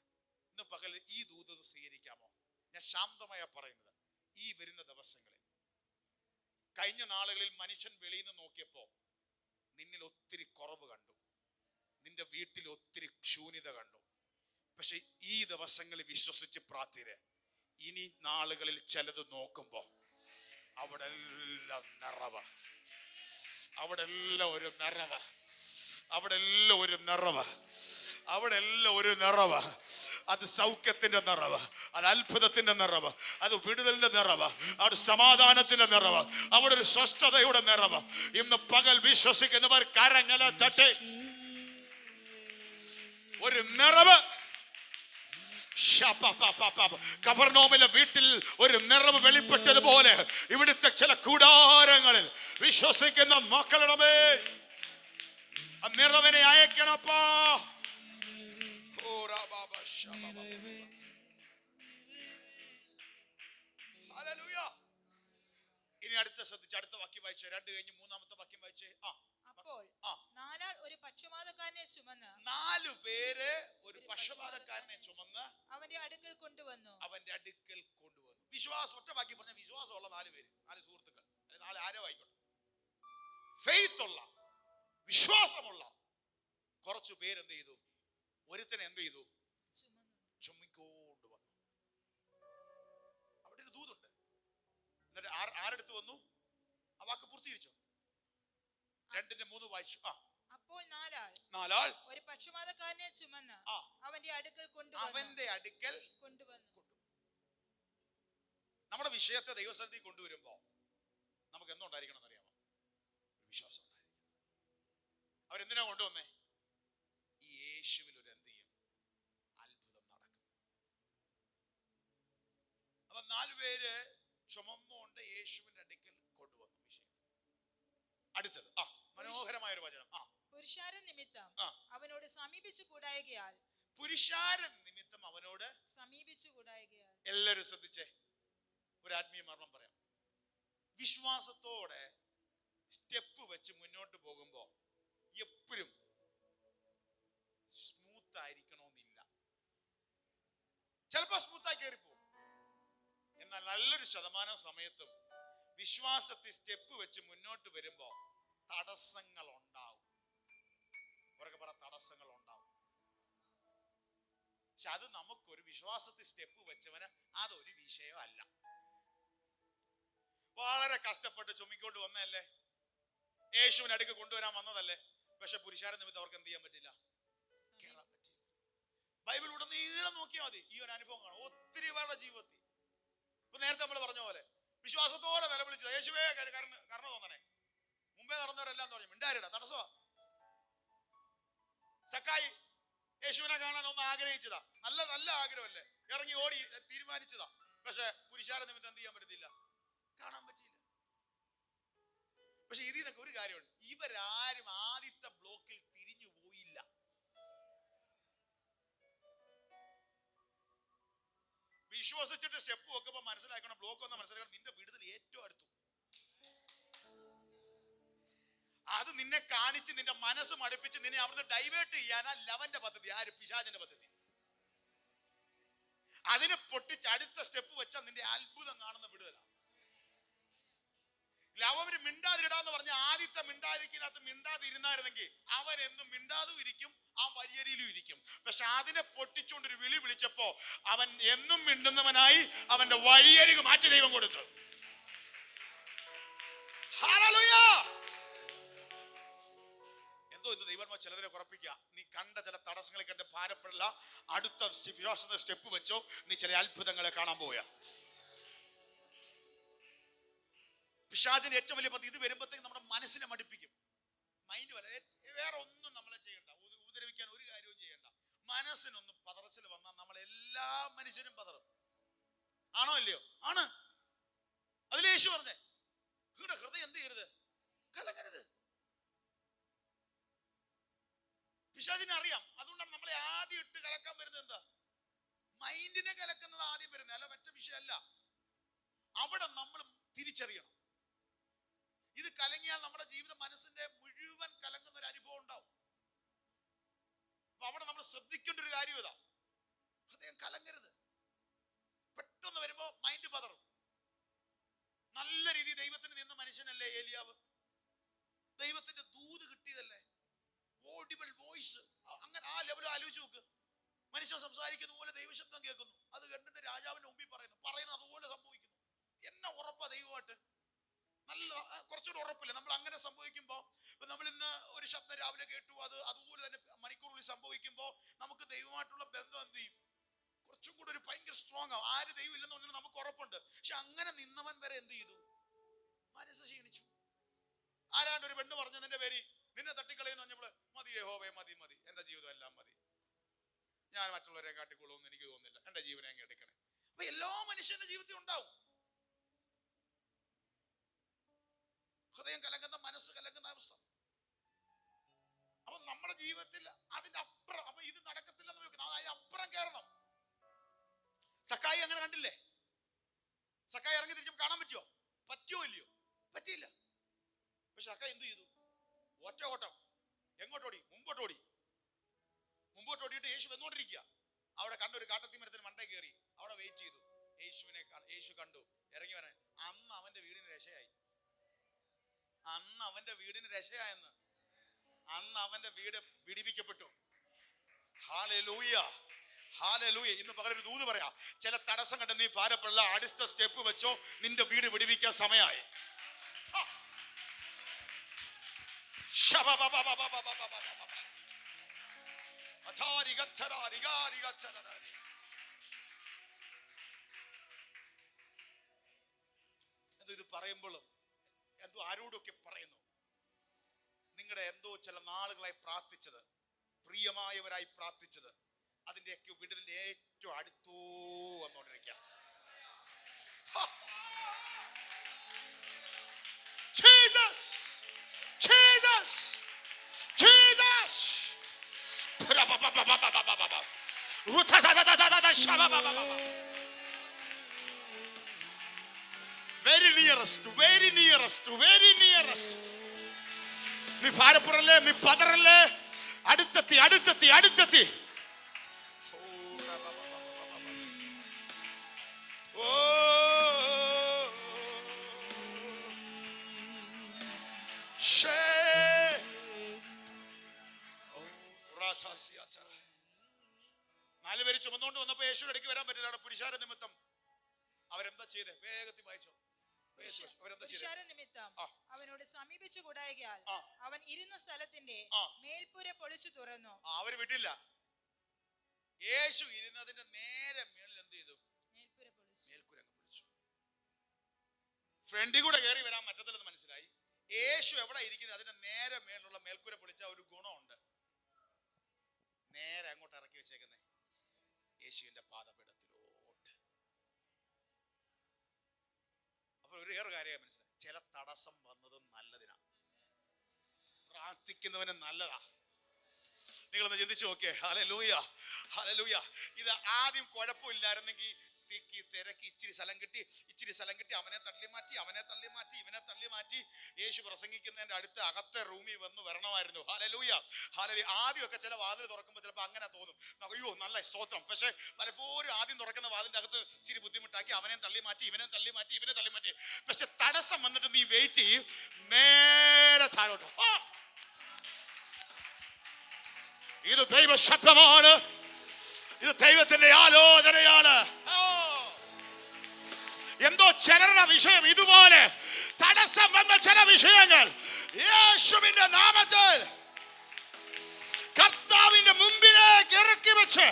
[SPEAKER 1] ഇന്ന് പകൽ ഈ ദൂത് സ്വീകരിക്കാമോ? ഞാൻ ശാന്തമായ പറയുന്നത്, ഈ വരുന്ന ദിവസങ്ങളിൽ, കഴിഞ്ഞ നാളുകളിൽ മനുഷ്യൻ വെളിയിൽ നിന്ന് നോക്കിയപ്പോ നിന്നിൽ ഒത്തിരി കുറവ് കണ്ടു, നിന്റെ വീട്ടിൽ ഒത്തിരി ശൂന്യത കണ്ടു. പക്ഷെ ഈ ദിവസങ്ങളിൽ വിശ്വസിച്ച് പ്രാർത്ഥിരെ, ഇനി നാളുകളിൽ ചിലത് നോക്കുമ്പോ അവിടെ എല്ലാം നിറവ്, അവിടെ എല്ലാം ഒരു നിറവ്, അവിടെ എല്ലാം ഒരു നിറവ്, അവിടെ എല്ലാം ഒരു നിറവ്. അത് സൗഖ്യത്തിന്റെ നിറവ്, അത് അത്ഭുതത്തിന്റെ നിറവ്, അത് വിടുതലിന്റെ നിറവ്, അത് സമാധാനത്തിന്റെ നിറവ്, അവിടെ ഒരു സ്വസ്ഥതയുടെ നിറവ്. ഇന്ന് പകൽ വിശ്വസിക്കുന്നവർ കരങ്ങളെ തട്ടി ഒരു നിറവ്. കബർനോമിലെ വീട്ടിൽ ഒരു നിറവ് വെളിപ്പെട്ടതുപോലെ ഇവിടുത്തെ ചില കൂടാരങ്ങളിൽ വിശ്വസിക്കുന്ന മക്കളുടെ മേൽ ആ നിറവിനെ അയക്കണപ്പാ. ഇനി അടുത്ത ശ്രദ്ധിച്ച് അടുത്ത വാക്യം വായിച്ചേ. 2 കഴിഞ്ഞ് 3-ാമത്തെ വാക്യം വായിച്ചേ.
[SPEAKER 2] അപ്പോൾ 4 ആൾ ഒരു പക്ഷപാതക്കാരനെ ചുമന്ന്,
[SPEAKER 1] 4 പേര് ഒരു പക്ഷപാതക്കാരനെ ചുമന്ന്
[SPEAKER 2] അവന്റെ അടുക്കൽ കൊണ്ടുവന്നു.
[SPEAKER 1] വിശ്വാസം, ഒറ്റ വാക്യം പറഞ്ഞ വിശ്വാസമുള്ള 4 പേര്, 4 സുഹൃത്തുക്കൾ, അല്ലെങ്കിൽ 4 ആരോ ആയിക്കോട്ടെ, ഫെയ്ത്ത് ഉള്ള, വിശ്വാസമുള്ള കുറച്ചു പേരെന്ത് ചെയ്തു? ഒരുത്തനെ എന്ത് ചെയ്തു? ചുമ്മിക്കൊണ്ട് വന്നു. അവിടെ ഒരു ദൂതുണ്ട്. എന്നിട്ട് ആരെടുത്ത് വന്നു? ആ വാക്ക് പൂർത്തീകരിച്ചോ? 2-3 വായിച്ചു.
[SPEAKER 2] അപ്പോൾ 4
[SPEAKER 1] ആൾ
[SPEAKER 2] ഒരു പക്ഷപാതക്കാരനെ ചുമന്ന് അവന്റെ അടുക്കൽ കൊണ്ടുവന്നു.
[SPEAKER 1] നമ്മുടെ വിഷയത്തെ ദൈവസന്നിധി കൊണ്ടുവരുമ്പോ നമുക്ക് എന്തുണ്ടായിരിക്കണം എന്നറിയാമോ? വിശ്വാസം ഉണ്ടായിരിക്കണം. അവരെന്തിനാ കൊണ്ടുവന്നേ? ഈ യേശുവിൽ ഒരു എന്ത് ചെയ്യും? അത്ഭുതം നടക്കും. അപ്പൊ 4 പേര് ചുമന്നുകൊണ്ട് യേശുവിന്റെ അടുക്കൽ കൊണ്ടുവന്നു വിഷയം. അടുത്തത് മനോഹരമായ ഒരു വചനം.
[SPEAKER 2] പുരുഷാരം നിമിത്തം അവനോട് സമീപിച്ചു കൂടായകയാൽ.
[SPEAKER 1] പുരുഷാരം നിമിത്തം അവനോട്
[SPEAKER 2] സമീപിച്ചു കൂടായകയാൽ.
[SPEAKER 1] എല്ലാവരും ശ്രദ്ധിച്ചേ, ഒരു ആത്മീയ മർമ്മം പറയാം. വിശ്വാസത്തോടെ സ്റ്റെപ്പ് വെച്ച് മുന്നോട്ട് പോകുമ്പോ എപ്പോഴും സ്മൂത്ത് ആയിരിക്കണമെന്നില്ല. ചിലപ്പോ സ്മൂത്തായി കയറിപ്പോ. എന്നാൽ നല്ലൊരു ശതമാനം സമയത്തും വിശ്വാസത്തിൽ സ്റ്റെപ്പ് വെച്ച് മുന്നോട്ട് വരുമ്പോ തടസ്സങ്ങൾ ഉണ്ടാവും. അവരൊക്കെ പറ തടസ്സങ്ങൾ ഉണ്ടാവും. പക്ഷെ അത് നമുക്കൊരു വിശ്വാസത്തിൽ സ്റ്റെപ്പ് വെച്ചവന് അതൊരു വിഷയമല്ല. വളരെ കഷ്ടപ്പെട്ട് ചുമ്മിക്കൊണ്ട് വന്നതല്ലേ, യേശുവിന് അടുക്ക് കൊണ്ടുവരാൻ വന്നതല്ലേ. പക്ഷെ പുരുഷാര നിമിത്തം അവർക്ക് എന്ത് ചെയ്യാൻ പറ്റില്ല, കേറാൻ പറ്റി. ബൈബിളിലൂടെ നീളം നോക്കിയാൽ മതി, ഈ ഒരു അനുഭവം കാണാം ഒത്തിരി പേരുടെ ജീവിതത്തിൽ. ഇപ്പൊ നേരത്തെ നമ്മൾ പറഞ്ഞ പോലെ വിശ്വാസത്തോടെ നിലവിളിച്ചത്, യേശുവേ കരുണ തോന്നണേ. മുമ്പേ നടന്നവരെല്ലാം പറഞ്ഞു മിണ്ടാരിടാ, തടസ്സമാ. സക്കായി യേശുവിനെ കാണാൻ ഒന്ന് ആഗ്രഹിച്ചതാ, നല്ല നല്ല ആഗ്രഹമല്ലേ, ഇറങ്ങി ഓടി തീരുമാനിച്ചതാ. പക്ഷെ പുരുഷാര നിമിത്തം എന്ത് ചെയ്യാൻ പറ്റത്തില്ല, കാണാൻ പറ്റിയില്ല. പക്ഷെ ഇതിൽ നിന്നൊക്കെ ഒരു കാര്യമുണ്ട്, ഇവരാരും ആദ്യത്തെ ബ്ലോക്കിൽ തിരിഞ്ഞു പോയില്ല. വിശ്വസിച്ചിട്ട് സ്റ്റെപ്പ് വെക്കുമ്പോ മനസ്സിലാക്കണം, ബ്ലോക്ക് ഒന്ന് മനസ്സിലാക്കണം, നിന്റെ വിടുതൽ ഏറ്റവും അടുത്തു. അത് നിന്നെ കാണിച്ച് നിന്റെ മനസ്സ് മടുപ്പിച്ച് നിന്നെ അവിടുന്ന് ഡൈവേർട്ട് ചെയ്യാനാ ലവന്റെ പദ്ധതി, ആര് പിശാചിന്റെ പദ്ധതി. അതിനെ പൊട്ടിച്ച് അടുത്ത സ്റ്റെപ്പ് വെച്ചാൽ നിന്റെ അത്ഭുതം കാണുന്ന വിടുതല. ലവന് മിണ്ടാതിരിടാന്ന് പറഞ്ഞ ആദ്യത്തെ മിണ്ടാതിരിക്കകത്ത് മിണ്ടാതിരുന്നായിരുന്നെങ്കിൽ അവൻ എന്നും മിണ്ടാതും ഇരിക്കും, ആ വഴിയരിയിലും ഇരിക്കും. പക്ഷെ അതിനെ പൊട്ടിച്ചുകൊണ്ടൊരു വിളി വിളിച്ചപ്പോ അവൻ എന്നും മിണ്ടുന്നവനായി അവന്റെ വഴിയരികു മാറ്റി ദൈവം കൊടുത്തു. ഹല്ലേലൂയ. എന്തോ ഇന്ന് ദൈവം ചിലവരെ ഉറപ്പിക്കുക, നീ കണ്ട ചില തടസ്സങ്ങളെ കണ്ട് ഭാരപ്പെടില്ല, അടുത്ത വിശ്വാസ സ്റ്റെപ്പ് വെച്ചോ, നീ ചില അത്ഭുതങ്ങളെ കാണാൻ പോവുക. പിശാചിന്റെ ഏറ്റവും വലിയ പദ്ധതി ഇത് വരുമ്പോഴത്തേക്ക് നമ്മുടെ മനസ്സിനെ മടുപ്പിക്കും. മൈൻഡ് വേറെ ഒന്നും നമ്മളെ ചെയ്യണ്ട, ഉപദ്രവിക്കാൻ ഒരു കാര്യവും ചെയ്യണ്ട. മനസ്സിനൊന്ന് പതറച്ചിൽ വന്നാൽ നമ്മളെല്ലാ മനുഷ്യനും പതറും. ആണോ ഇല്ലയോ? ആണ്. അതിൽ യേശു പറഞ്ഞേ, നിങ്ങളുടെ ഹൃദയം എന്ത് ചെയ്യരുത്, കലങ്ങരുത്. പിശാചിനെ അറിയാം. അതുകൊണ്ടാണ് നമ്മളെ ആദ്യം ഇട്ട് കലക്കാൻ വരുന്നത്. എന്താ? മൈൻഡിനെ കലക്കുന്നത് ആദ്യം വരുന്നത്, അല്ല മറ്റു വിഷയമല്ല. അവിടെ നമ്മൾ തിരിച്ചറിയണം. ഇത് കലങ്ങിയാൽ നമ്മുടെ ജീവിതം മനസ്സിന്റെ മുഴുവൻ കലങ്ങുന്ന ഒരു അനുഭവം ഉണ്ടാവും. അപ്പൊ അവിടെ നമ്മൾ ശ്രദ്ധിക്കേണ്ട ഒരു കാര്യം ഇതാ, ഹൃദയം കലങ്ങരുത്. പെട്ടെന്ന് വരുമ്പോ മൈൻഡ് പതറും. നല്ല രീതിയിൽ ദൈവത്തിന് നിന്ന മനുഷ്യനല്ലേ ഏലിയാവ്, ദൈവത്തിന്റെ ദൂത് കിട്ടിയതല്ലേ, ഓഡിബിൾ വോയിസ്. അങ്ങനെ ആ ലെവൽ ആലോചിച്ച് നോക്ക്. മനുഷ്യൻ സംസാരിക്കുന്ന പോലെ ദൈവശബ്ദം കേൾക്കുന്നു, അത് കണ്ടിട്ട് രാജാവിന്റെ മുമ്പിൽ പറയുന്നത് അതുപോലെ സംഭവിക്കുന്നു. എന്നെ ഉറപ്പാ ദൈവമായിട്ട് നല്ല കുറച്ചുകൂടെ ഉറപ്പില്ല. നമ്മൾ അങ്ങനെ സംഭവിക്കുമ്പോ, നമ്മൾ ഇന്ന് ഒരു ശബ്ദം രാവിലെ കേട്ടു, അത് അതുപോലെ തന്നെ മണിക്കൂറുകളിൽ സംഭവിക്കുമ്പോ നമുക്ക് ദൈവമായിട്ടുള്ള ബന്ധം എന്ത് ചെയ്യും, കുറച്ചും കൂടെ ഒരു ഭയങ്കര സ്ട്രോങ് ആവും. ആര് ദൈവം ഇല്ലെന്ന് പറഞ്ഞാൽ നമുക്ക് ഉറപ്പുണ്ട്. പക്ഷെ അങ്ങനെ നിന്നവൻ വരെ എന്ത് ചെയ്തു, മനസ്സ് ക്ഷീണിച്ചു. ആരാണ്ട് ഒരു പെണ്ണ് പറഞ്ഞു, നിന്റെ പേര് നിന്നെ തട്ടിക്കളയെന്ന് പറഞ്ഞപ്പോൾ, മതി യഹോവേ മതി മതി, എന്റെ ജീവിതം എല്ലാം മതി, ഞാൻ മറ്റുള്ളവരെ കാട്ടിക്കൊള്ളുമെന്ന് എനിക്ക് തോന്നുന്നില്ല, എന്റെ ജീവനെ അങ്ങ് എടുക്കണേ. അപ്പൊ എല്ലാ മനുഷ്യന്റെ ജീവിതത്തിൽ ഉണ്ടാവും ഹൃദയം കലങ്ങുന്ന, മനസ്സ് കലങ്ങുന്ന അവസ്ഥ. അപ്പൊ നമ്മുടെ ജീവിതത്തിൽ അതിന്റെ അപ്പുറം, അപ്പൊ ഇത് നടക്കത്തില്ലെന്ന് വെക്കുന്നത്, അതിനപ്പുറം കയറണം. സക്കായി അങ്ങനെ കണ്ടില്ലേ? സക്കായി ഇറങ്ങി തിരിച്ചും കാണാൻ പറ്റുമോ ഇല്ലയോ? പറ്റിയില്ല. പക്ഷെ സക്കായി എന്ത് ചെയ്തു? ഒറ്റ ഓട്ടം. എങ്ങോട്ടോടി? മുമ്പോട്ടോടി. മുമ്പോട്ടോടിയിട്ട് യേശു വന്നുകൊണ്ടിരിക്കുക. അവിടെ കണ്ടൊരു കാട്ടത്തിമരത്തിന് മണ്ടേ കയറി അവിടെ വെയിറ്റ് ചെയ്തു. യേശു കണ്ടു, ഇറങ്ങി വരാൻ. അന്ന് അവന്റെ വീടിന് രക്ഷയായി. അന്ന് അവന്റെ വീടിന് രക്ഷയായെന്ന്. അന്ന് അവന്റെ വീട് വിടിവിക്കപ്പെട്ടു. Hallelujah, hallelujah. ഇന്ന് പകരം ഒരു ദൂത് പറയാം, ചില തടസ്സം കണ്ട് നീ ഭാരപ്പെടില്ല, അടുത്ത സ്റ്റെപ്പ് വെച്ചോ, നിന്റെ വീട് വിടിവിക്കാൻ സമയമായി. ഇത് പറയുമ്പോഴും എന്തോ ആരോടൊക്കെ പറയുന്നു, നിങ്ങളുടെ എന്തോ ചില നാളുകളായി പ്രാർത്ഥിച്ചത്, പ്രിയമായവരായി പ്രാർത്ഥിച്ചത്, അതിന്റെയൊക്കെ വിടുതലിന്റെ ഏറ്റവും അടുത്തോ വന്നുകൊണ്ടിരിക്കുക. Jesus, Jesus, Jesus. Very nearest, very nearest, very nearest. നീ ഭാരപ്പെടല്ലേ, നീ പതറല്ലേ. അടുത്തെത്തി അടുത്തെത്തി അടുത്തെത്തി. നാലുപേര് ചുമന്നുകൊണ്ട് വന്നപ്പോ യേശുവിന്റെ അടുക്ക് വരാൻ പറ്റില്ല. പുരുഷാര നിമിത്തം അവരെന്താ ചെയ്തേ? വേഗത്തിൽ വായിച്ചോ.
[SPEAKER 2] പുരുഷാര നിമിത്തം അവനോട് സമീപിച്ചു കൂടായികയാൽ അവൻ ഇരുന്ന സ്ഥലത്തിന്റെ മേൽപ്പുര പൊളിച്ചു തുറന്നു.
[SPEAKER 1] അവര് വിട്ടില്ല. യേശു ഇരുന്നതിന്റെ നേരെ മേളിൽ എന്ത് ചെയ്തു? മേൽപ്പുര പൊളിച്ചു. ഫ്രണ്ടിൽ കൂടെ കയറി വരാൻ പറ്റത്തില്ലെന്ന് മനസ്സിലായി. യേശു എവിടെ ഇരിക്കുന്നത് അതിന്റെ നേരെ മേലുള്ള മേൽക്കൂര പൊളിച്ച ഒരു ഗുണമുണ്ട്. നേരെ അങ്ങോട്ട് ഇറക്കി വെച്ചേക്കുന്നേ യേശുവിന്റെ പാദപീഠത്തിലോട്ട്. അപ്പൊ ഒരു വേറെ കാര്യം മനസ്സിലായി, ചില തടസ്സം വന്നത് നല്ലതിനാ. പ്രാർത്ഥിക്കുന്നവന് നല്ലതാ. നിങ്ങളൊന്ന് ചിന്തിച്ചു നോക്കിയേ. Hallelujah hallelujah. ഇത് ആദ്യം കുഴപ്പമില്ലായിരുന്നെങ്കിൽ തിരക്കി ഇച്ചിരി സ്ഥലം കിട്ടി അവനെ തള്ളി മാറ്റി ഇവനെ തള്ളി മാറ്റി യേശു പ്രസംഗിക്കുന്നതിന്റെ അടുത്ത് അകത്തെ റൂമിൽ വരണമായിരുന്നു. Hallelujah hallelujah. ആദ്യമൊക്കെ ചില വാതിൽ തുറക്കുമ്പോൾ ചിലപ്പോൾ അങ്ങനെ തോന്നും, അയ്യോ നല്ല സ്തോത്രം. പക്ഷെ പലപ്പോഴും ആദ്യം തുറക്കുന്ന വാതിലിന്റെ അകത്ത് ഇച്ചിരി ബുദ്ധിമുട്ടാക്കി അവനെ തള്ളി മാറ്റി ഇവനെ തള്ളി മാറ്റി. പക്ഷെ തടസ്സം വന്നിട്ട് നീ വെയിറ്റ് ചെയ്യും, നേരെ താഴോട്ടോ. ഇത് ദൈവ ശബ്ദമാണ്, ഇത് ദൈവത്തിന്റെ ആലോചനയാണ്. എന്തോ ചിലരുടെ വിഷയം ഇതുപോലെ തടസ്സം വന്ന ചില വിഷയങ്ങൾ യേശുവിന്റെ നാമത്തിൽ കർത്താവിന്റെ മുമ്പിലേക്ക് ഇറക്കി വെച്ച്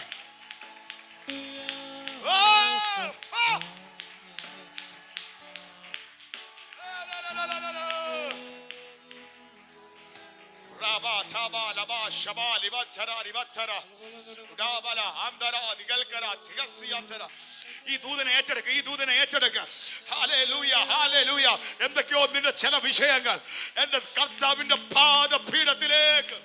[SPEAKER 1] ഈ ദൂതനെ ഏറ്റെടുക്ക. Hallelujah hallelujah. എന്തൊക്കെയോ നിന്റെ ചില വിഷയങ്ങൾ എന്റെ കർത്താവിന്റെ പാദപീഠത്തിലേക്ക്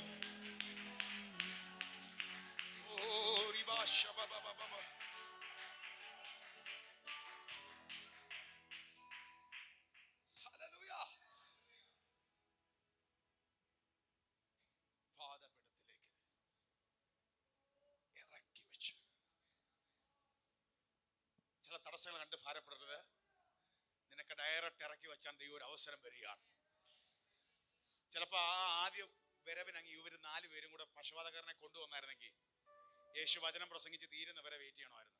[SPEAKER 1] തടസ്സങ്ങൾ കണ്ട് ഭാരപ്പെടരുത്. നിനക്ക് ഡയറക്റ്റ് ഇറക്കി വെക്കാൻ ദൈവം ഒരു അവസരം വരികയാണ്. ചിലപ്പോ ആദ്യം വരവിനെങ്കിൽ ഇവര് 4 പേരും കൂടെ പശുപാതക്കാരനെ കൊണ്ടുവന്നായിരുന്നെങ്കിൽ യേശു വചനം പ്രസംഗിച്ച് തീരുന്നവരെ വെയിറ്റ് ചെയ്യണമായിരുന്നു.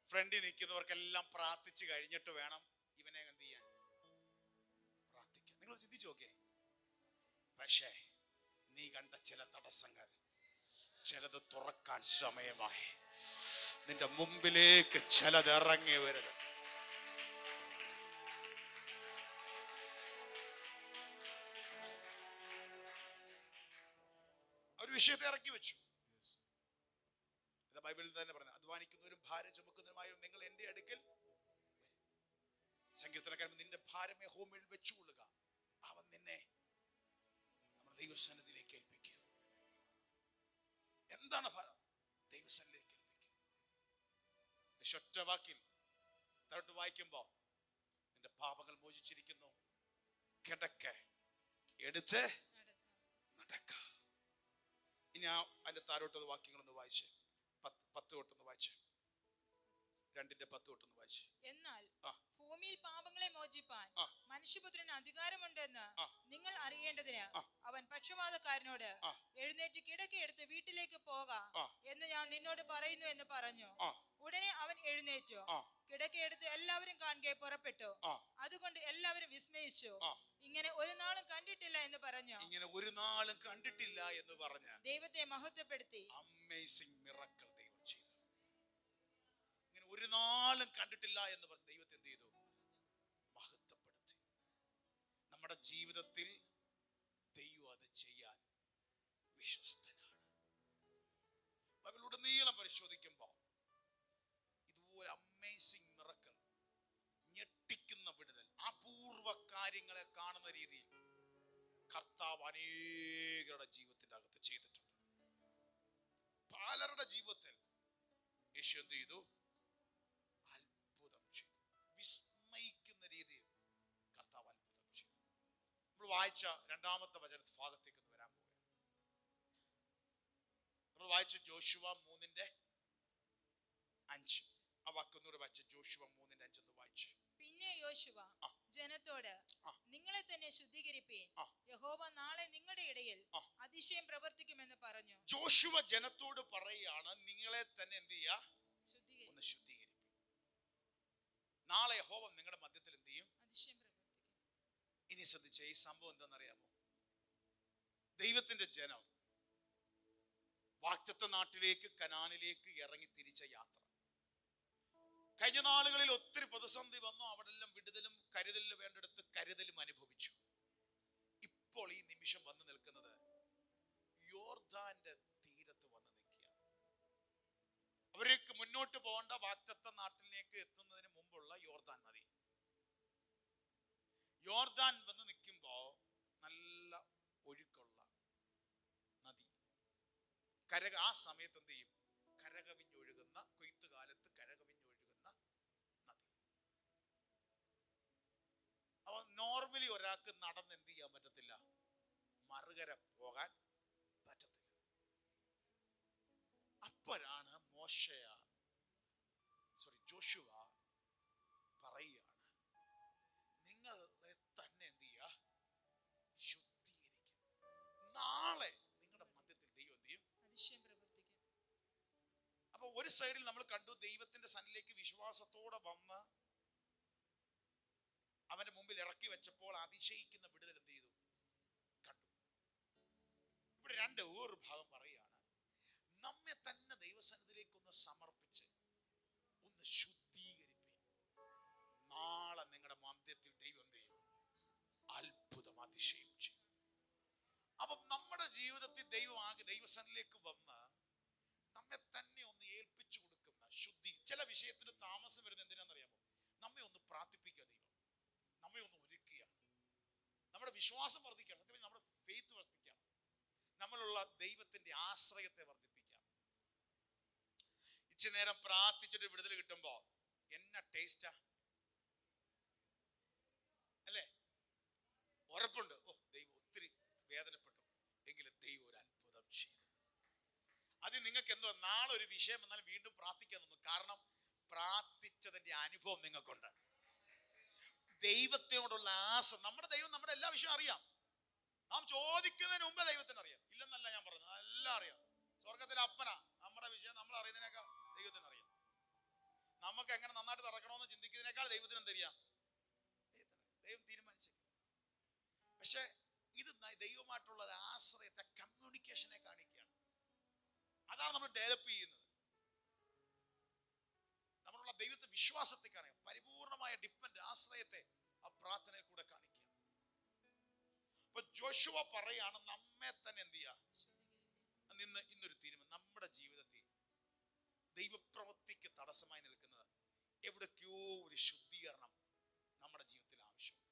[SPEAKER 1] ഫ്രണ്ടിൽ നിൽക്കുന്നവർക്കെല്ലാം പ്രാർത്ഥിച്ചു കഴിഞ്ഞിട്ട് വേണം ഇവനെ എന്ത് ചെയ്യാൻ, പ്രാർത്ഥിക്കാൻ. നിങ്ങൾ ചിന്തിച്ചു നോക്കേ. പക്ഷേ നീ കണ്ട ചില തടസ്സങ്ങൾ ചിലത് തുറക്കാൻ സമയമായി. നിന്റെ മുമ്പിലേക്ക് ചിലത് ഇറങ്ങി വരും. ഒരു വിഷയത്തെ ഇറക്കി വെച്ചു. ബൈബിളിൽ തന്നെ പറഞ്ഞു, അധ്വാനിക്കുന്നവരും ഭാരം ചുമക്കുന്നവരുമായും നിങ്ങൾ എന്റെ അടുക്കൽ. സങ്കീർത്തനക്കാരൻ നിന്റെ ഭാരം യഹോവയിൽ വെച്ചുകൊള്ളുക, അവൻ നിന്നെ നമ്മുടെ ദൈവസന്നിധിയിലേക്ക് ഏൽപ്പിക്കുക. എന്താണ് ഭാരം? ദൈവസന്നിധിയിലേക്ക് ഏൽപ്പിക്കുക. ഒറ്റ വാക്കിൽ താഴോട്ട് വായിക്കുമ്പോ നിന്റെ പാപങ്ങൾ മോചിച്ചിരിക്കുന്നു, കിടക്ക എടുത്ത് നടക്ക. ഇനി അതിന്റെ താഴോട്ടത് വാക്യങ്ങളൊന്ന് വായിച്ച് 10 തൊട്ടൊന്ന് വായിച്ച് 2:10 തൊട്ടൊന്ന് വായിച്ച്.
[SPEAKER 2] എന്നാൽ ഭൂമിയിൽ പാപങ്ങളെ മോചിപ്പാൻ മനുഷ്യപുത്രന് അധികാരമുണ്ടെന്ന് നിങ്ങൾ അറിയേണ്ടതിന് അവൻ പക്ഷപാതക്കാരനോട് എഴുന്നേറ്റ് കിടക്കയെടുത്ത് വീട്ടിലേക്ക് പോകാം എന്ന് ഞാൻ നിന്നോട് പറയുന്നു എന്ന് പറഞ്ഞു. ഉടനെ അവൻ എഴുന്നേറ്റു കിടക്കയെടുത്ത് എല്ലാവരും കാണുകെ പുറപ്പെട്ടു. അതുകൊണ്ട് എല്ലാവരും വിസ്മയിച്ചു. ഇങ്ങനെ ഒരു നാളും കണ്ടിട്ടില്ല എന്ന് പറഞ്ഞു ദൈവത്തെ മഹത്വപ്പെടുത്തി.
[SPEAKER 1] അമേസിംഗ് മിറക്കിൾ ദൈവം ചെയ്തു. ഇങ്ങനെ ഒരു നാളും കണ്ടിട്ടില്ല എന്ന് പറഞ്ഞ് ദൈവത്തെ എന്ത് ചെയ്തു? മഹത്വപ്പെടുത്തി. നമ്മുടെ ജീവിതത്തിൽ ദൈവം അത് ചെയ്യാൻ വിശ്വസ്തനാണ്. ബൈബിളിലുടനീളം പരിശോധിക്കുമ്പോൾ ഇതുപോലെ അമേസിംഗ് മിറക്കിൾ, ഞെട്ടിക്കുന്ന വിടുതൽ, അപൂർവ കാര്യങ്ങളെ കാണുന്ന രീതിയിൽ കർത്താവ് അനേകരുടെ ജീവിതത്തിന്റെ അകത്ത് ചെയ്തിട്ടുണ്ട്. പലരുടെ ജീവിതത്തിൽ യേശു എന്ത് ചെയ്തു? അത്ഭുതം ചെയ്തു. വിസ്മയിക്കുന്ന രീതിയിൽ കർത്താവ് അത്ഭുതം. വായിച്ച രണ്ടാമത്തെ വചന ഭാഗത്തേക്ക് ഒന്ന് വരാൻ പോവുക. നമ്മൾ വായിച്ച ജോഷുവ 3:5. ആ വാക്കൊന്നുകൂടെ വായിച്ച ജോഷുവ 3:5 ഒന്ന് വായിച്ചു.
[SPEAKER 2] പിന്നെ യോശുവ ജനത്തോട് നിങ്ങളെ തന്നെ ശുദ്ധീകരിപ്പീൻ, യഹോവ നാളെ നിങ്ങളുടെ ഇടയിൽ അതിശയം പ്രവർത്തിക്കുമെന്ന് പറഞ്ഞു.
[SPEAKER 1] ജോഷുവ ജനത്തോട് പറയുകയാണ്, നിങ്ങളെ തന്നെ എന്ത് ചെയ്യുക? ഒന്ന് ശുദ്ധീകരിപ്പീൻ. നാളെ യഹോവ നിങ്ങളുടെ മധ്യത്തിൽ എന്ത് ചെയ്യും?
[SPEAKER 2] അതിശയം പ്രവർത്തിക്കും.
[SPEAKER 1] ഇനി ശ്രദ്ധിച്ച ഈ സംഭവം എന്താണെന്നറിയാമോ? ദൈവത്തിന്റെ ജനം വാഗ്ദത്ത നാട്ടിലേക്ക്, കനാനിലേക്ക് ഇറങ്ങി തിരിച്ച യാത്ര. കഴിഞ്ഞ നാളുകളിൽ ഒത്തിരി പ്രതിസന്ധി വന്നു. അവിടെല്ലാം വിടുതലും കരുതലിന് വേണ്ടെടുത്ത് കരുതലും അനുഭവിച്ചു. ഇപ്പോൾ ഈ നിമിഷം വന്നു നിൽക്കുന്നത് യോർദാന്റെ തീരത്ത് വന്ന് നിൽക്കുകയാണ്. അവർക്ക് മുന്നോട്ട് പോകേണ്ട വാഗ്ദത്ത നാട്ടിലേക്ക് എത്തുന്നതിന് മുമ്പുള്ള യോർദാൻ നദി. യോർദാൻ വന്ന് നിൽക്കുമ്പോ നല്ല ഒഴുക്കുള്ള നദി. ആ സമയത്ത് എന്ത് ചെയ്യും? കരകവിഞ്ഞൊഴുകുന്ന, കൊയ്ത്തുകാലത്ത് കരകവിഞ്ഞൊഴുകുന്ന നദി. അപ്പൊ നോർമലി ഒരാൾക്ക് നടന്ന് എന്ത് ചെയ്യാൻ പറ്റത്തില്ല? മറുകര പോകാൻ പറ്റത്തില്ല. അപ്പോഴാണ് ജോഷുവ പറയുകയാണ്, നിങ്ങളെ തന്നെ എന്ത് ചെയ്യുക? ശുദ്ധീകരിക്കുക. നാളെ നിങ്ങളുടെ മധ്യത്തിൽ ദൈവം എന്ത് ചെയ്യും?
[SPEAKER 2] അതിശയം പ്രവർത്തിക്കും.
[SPEAKER 1] അപ്പൊ ഒരു സൈഡിൽ നമ്മൾ കണ്ടു, ദൈവത്തിന്റെ സന്നിധിയിലേക്ക് വിശ്വാസത്തോടെ വന്ന് അവന്റെ മുമ്പിൽ ഇറക്കി വെച്ചപ്പോൾ അതിശയിക്കുന്ന വിടുതൽ എന്ത് ചെയ്തു? കണ്ടു. ഇവിടെ വേറൊരു ഭാഗം പറയുകയാണ്, നമ്മെ തന്നെ ദൈവസന്നിധിയിലേക്ക് ഒന്ന് സമർപ്പിച്ച് ഒന്ന് ശുദ്ധീകരിപ്പീൻ. നാളെ നിങ്ങളുടെ മധ്യത്തിൽ ദൈവം എന്ത് ചെയ്യും? അത്ഭുതം, അതിശയം ചെയ്യും. അപ്പം നമ്മുടെ ജീവിതത്തിൽ ദൈവസന്നിധിയിലേക്ക് വന്ന് നമ്മെ തന്നെ ഒന്ന് ഏൽപ്പിച്ചു കൊടുക്കുന്ന ശുദ്ധി. ചില വിഷയത്തിന് താമസം വരുന്നത് എന്തിനാണെന്നറിയാമോ? നമ്മെ ഒന്ന് പ്രാർത്ഥിപ്പിക്കുക. ദൈവം നമ്മെ ഒന്ന് ഒരുക്കുകയാണ്. നമ്മുടെ വിശ്വാസം വർദ്ധിക്കണം, സത്യത്തിൽ നമ്മുടെ ഫെയ്ത്ത് വർദ്ധിക്കണം, നമ്മളുള്ള ദൈവത്തിന്റെ ആശ്രയത്തെ വർദ്ധിപ്പിക്കാം. ഇച്ചിരി നേരം പ്രാർത്ഥിച്ചിട്ട് വിടുതൽ കിട്ടുമ്പോ എന്നാ ടേസ്റ്റാ അല്ലേ? ഉറപ്പുണ്ട്, ദൈവം ഒത്തിരി വേദനപ്പെട്ടു, എങ്കിലും ദൈവം ഒരു അത്ഭുതം ചെയ്തു. അത് നിങ്ങൾക്ക് എന്തോ നാളെ ഒരു വിഷയം വന്നാൽ വീണ്ടും പ്രാർത്ഥിക്കാൻ തോന്നും. കാരണം പ്രാർത്ഥിച്ചതിന്റെ അനുഭവം നിങ്ങൾക്കുണ്ട്. ദൈവത്തിനോടുള്ള നമ്മുടെ ദൈവം നമ്മുടെ എല്ലാ വിഷയവും അറിയാം. നാം ചോദിക്കുന്നതിന് മുമ്പേ ദൈവത്തിന് അറിയാം. ഇല്ലെന്നല്ല ഞാൻ പറഞ്ഞത്, എല്ലാം അറിയാം. സ്വർഗത്തിലെ അപ്പനാ. നമ്മുടെ വിഷയം നമ്മൾ അറിയുന്നതിനേക്കാൾ ദൈവത്തിന് അറിയാം. നമുക്ക് എങ്ങനെ നന്നായിട്ട് നടക്കണമെന്ന് ചിന്തിക്കുന്നതിനേക്കാൾ ദൈവത്തിന് എന്തറിയാം? ദൈവം തീരുമാനിച്ചേക്കും. പക്ഷെ ഇത് ദൈവമായിട്ടുള്ള ഒരു ആശ്രയത്തെ, കമ്മ്യൂണിക്കേഷനെ കാണിക്കുകയാണ്. അതാണ് നമ്മൾ ഡെവലപ്പ് ചെയ്യുന്നത്. നമ്മളുള്ള ദൈവത്തെ വിശ്വാസത്തെ കാണിക്കുക, പരിപൂർണമായ ആശ്രയത്തെ ആ പ്രാർത്ഥനയിൽ കൂടെ കാണിക്കുക. അപ്പൊ ജോഷുവ പറയാണ്, നമ്മെ തന്നെ എന്ത് ചെയ്യുക? ഇന്നൊരു തീരുമാനം. നമ്മുടെ ജീവിതത്തിൽ ദൈവപ്രവൃത്തിക്ക് തടസ്സമായി നിൽക്കുന്നത് എവിടേക്കോ ഒരു ശുദ്ധീകരണം നമ്മുടെ ജീവിതത്തിൽ ആവശ്യമുണ്ട്.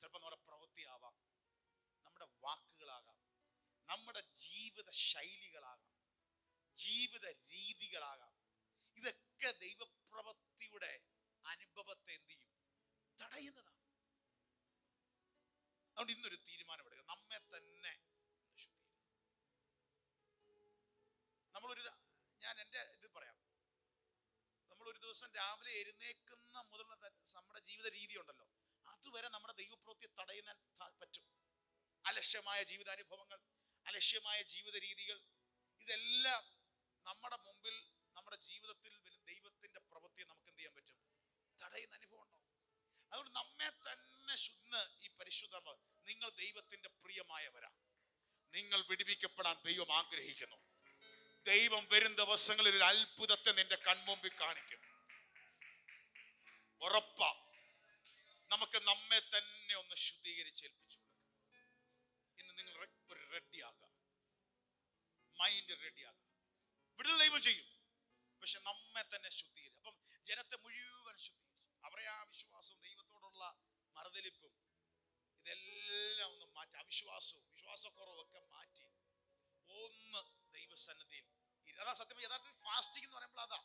[SPEAKER 1] ചിലപ്പോൾ നമ്മുടെ പ്രവൃത്തിയാവാം, നമ്മുടെ വാക്കുകളാകാം, നമ്മുടെ ജീവിത ശൈലികളാകാം, ജീവിത രീതികളാകാം. ഇതൊക്കെ ദൈവപ്രവൃത്തിയുടെ അനുഭവത്തെ എന്ത് ചെയ്യും? തടയുന്നതാണ്. അതുകൊണ്ട് ഇന്നൊരു തീരുമാനമെടുക്കുക, നമ്മെ തന്നെ ശുദ്ധീകരിക്കുക. ഞാൻ എൻ്റെ ഇത് പറയാം. നമ്മളൊരു ദിവസം രാവിലെ എഴുന്നേക്കുന്ന മുതലുള്ള നമ്മുടെ ജീവിത രീതി ഉണ്ടല്ലോ, അതുവരെ നമ്മുടെ ദൈവപ്രവൃത്തിയെ തടയുന്ന പറ്റും. അലക്ഷ്യമായ ജീവിതാനുഭവങ്ങൾ, അലക്ഷ്യമായ ജീവിത രീതികൾ, ഇതെല്ലാം നമ്മുടെ മുമ്പിൽ, നമ്മുടെ ജീവിതത്തിൽ ദൈവത്തിന്റെ പ്രവൃത്തിയെ നമുക്ക് എന്ത് ചെയ്യാൻ പറ്റും? തടയുന്ന അനുഭവം ഉണ്ടോ? അതുകൊണ്ട് നമ്മെ തന്നെ ഈ പരിശുദ്ധ, നിങ്ങൾ ദൈവത്തിന്റെ പ്രിയമായവരാ. നിങ്ങൾ വിടുവിക്കപ്പെടാൻ ദൈവം ആഗ്രഹിക്കുന്നു. ദൈവം വരും ദിവസങ്ങളിൽ ഒരു അത്ഭുതത്തെ നിന്റെ കൺമുമ്പിൽ കാണിക്കും. ഉറപ്പാ. നമുക്ക് നമ്മെ തന്നെ ഒന്ന് ശുദ്ധീകരിച്ചേൽപ്പിച്ചു കൊടുക്കാം. ഇന്ന് നിങ്ങൾ ഒരു റെഡിയാകുക, മൈൻഡ് റെഡിയാകുക. വിടുതൽ ദൈവം ചെയ്യും, പക്ഷെ നമ്മെ തന്നെ ശുദ്ധീകരിക്കും. അപ്പം ജനത്തെ മുഴുവൻ ശുദ്ധീകരിച്ചു. അവരെ ആ വിശ്വാസവും ദൈവത്തോടുള്ള മറുതലിപ്പും ഇതെല്ലാം ഒന്ന് മാറ്റി, വിശ്വാസക്കുറവും ഒക്കെ മാറ്റി ഒന്ന് ദൈവസന്നിധിയിൽ. അതാ സത്യം. യഥാർത്ഥത്തിൽ ഫാസ്റ്റിംഗ് എന്ന് പറയുമ്പോൾ അതാ,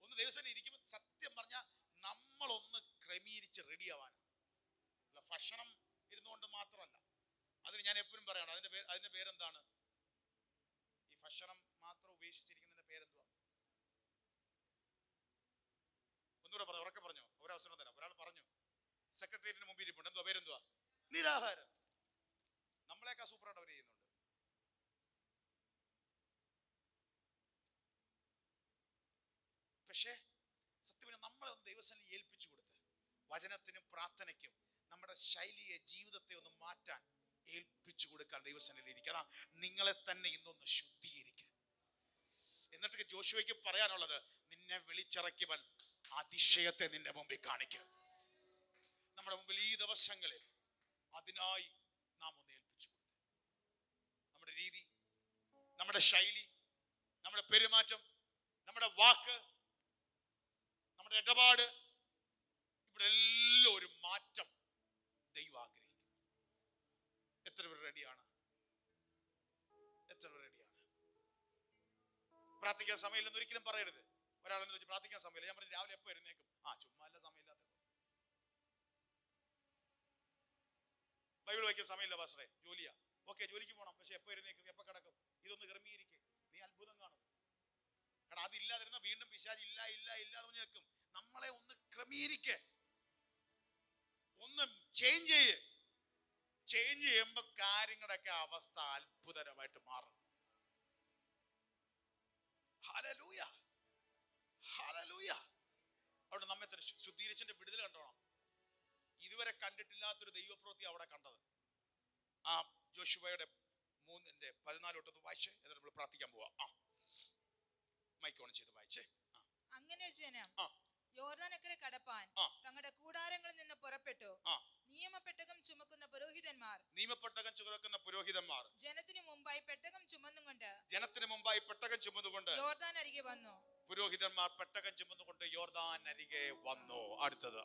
[SPEAKER 1] ഒന്ന് ദൈവസന്നിധി ഇരിക്കുമ്പോൾ സത്യം പറഞ്ഞാൽ നമ്മളൊന്ന് ക്രമീകരിച്ച് റെഡിയാവാൻ. ഭക്ഷണം ഇരുന്നുകൊണ്ട് മാത്രമല്ല. അതിന് ഞാൻ എപ്പോഴും പറയണം, അതിന്റെ പേരെന്താണ്? ഈ ഭക്ഷണം മാത്രം ഉപേക്ഷിച്ചിരിക്കുന്നതിന്റെ പേരെന്തുവാ? ഒന്നുകൂടെ പറഞ്ഞു, ഉറക്കെ പറഞ്ഞോ, ഒരവസരം തരാം. ഒരാൾ പറഞ്ഞു, സെക്രട്ടേറിയറ്റിന് മുമ്പിൽ ഇരിപ്പുണ്ട്, എന്തുവാ പേരെന്തുവാ? നിരാഹാരം. നമ്മളെയൊക്കെ സൂപ്പറായിട്ട് അവർ ചെയ്യുന്നുണ്ട്. പക്ഷേ സത്യം നമ്മളെ ഒന്ന് ദൈവസന്നിധിയിൽ ഏൽപ്പിച്ചു കൊടുത്ത് വചനത്തിനും പ്രാർത്ഥനയ്ക്കും നമ്മുടെ ശൈലിയെ, ജീവിതത്തെ ഒന്ന് മാറ്റാൻ ഏൽപ്പിച്ചു കൊടുക്കാൻ ദൈവസന്നിധിയിൽ ഇരിക്കണം. നിങ്ങളെ തന്നെ ഇന്നൊന്ന് ശുദ്ധീകരിക്കുക. എന്നിട്ട് ജോഷുവയ്ക്ക് പറയാനുള്ളത്, നിന്നെ വിളിച്ചിറക്കിയവൻ അതിശയത്തെ നിന്റെ മുമ്പിൽ കാണിക്കുക. നമ്മുടെ മുമ്പിൽ ഈ ദിവസങ്ങളിൽ അതിനായി നാം ഒന്ന് ഏൽപ്പിച്ചു കൊടുത്ത് നമ്മുടെ രീതി, നമ്മുടെ ശൈലി, നമ്മുടെ പെരുമാറ്റം, നമ്മുടെ വാക്ക്, നമ്മുടെ ഇടപാട്, ഇവിടെ എല്ലാം ഒരു മാറ്റം ദൈവം ആഗ്രഹിക്കുന്നു. എത്ര പേർ റെഡിയാണ്? എത്ര പേർ റെഡിയാണ്? പ്രാർത്ഥിക്കാൻ സമയമില്ലെന്ന് ഒരിക്കലും പറയരുത്. ഒരാളെന്ന് വെച്ച് പ്രാർത്ഥിക്കാൻ സമയമില്ല, ഞാൻ പറഞ്ഞു രാവിലെ എപ്പോ എഴുന്നേക്കും? ചുമ്മാ അല്ല സമയമില്ലാത്തത്. ബൈബിൾ വായിക്കാൻ സമയമില്ല പാസ്റ്ററെ, ജോലിയാ. ഓക്കെ, ജോലിക്ക് പോകണം, പക്ഷെ എപ്പോ എഴുന്നേക്കും, എപ്പോ കിടക്കും? ഇതൊന്ന് ക്രമീകരിക്കുക, നീ അത്ഭുതം കാണും. കാരണം അതില്ലാതിരുന്ന വീണ്ടും പിശാച് ഇല്ല ഇല്ല ഇല്ല എന്ന് നിൽക്കും. നമ്മളെ ഒന്ന് ക്രമീകരിക്ക, ഒന്ന് ചേഞ്ച് ചെയ്യുമ്പോ കാര്യങ്ങളുടെയൊക്കെ അവസ്ഥ അത്ഭുതകരമായിട്ട് മാറും. Hallelujah, hallelujah. അവിടെ നമ്മെ തന്നെ ശുദ്ധീകരിച്ചതിന്റെ വിടുതൽ കണ്ടോണം. ഇതുവരെ കണ്ടിട്ടില്ലാത്തൊരു ദൈവപ്രവൃത്തി അവിടെ കണ്ടത്. ആ ജോഷുവയുടെ 3:14 വായിച്ച് എന്നിട്ട് നമ്മൾ പ്രാർത്ഥിക്കാൻ പോവാ. മൈക്ക് ഓൺ ചെയ്ത് വായിച്ചേ.
[SPEAKER 2] അങ്ങനെ ജനം യോർദാനക്കരെ കടപ്പാൻ തങ്ങളുടെ കൂടാരങ്ങളിൽ നിന്ന് പുറപ്പെട്ടു. നിയമപ്പെട്ടകം ചുമക്കുന്ന പുരോഹിതന്മാർ ജനത്തിനു മുമ്പായി പെട്ടകം ചുമന്നുകൊണ്ട് യോർദാൻ അരികെ വന്നു.
[SPEAKER 1] പുരോഹിതന്മാർ പെട്ടകം ചുമന്നുകൊണ്ട് യോർദാൻ അരികെ വന്നു. അടുത്തത്,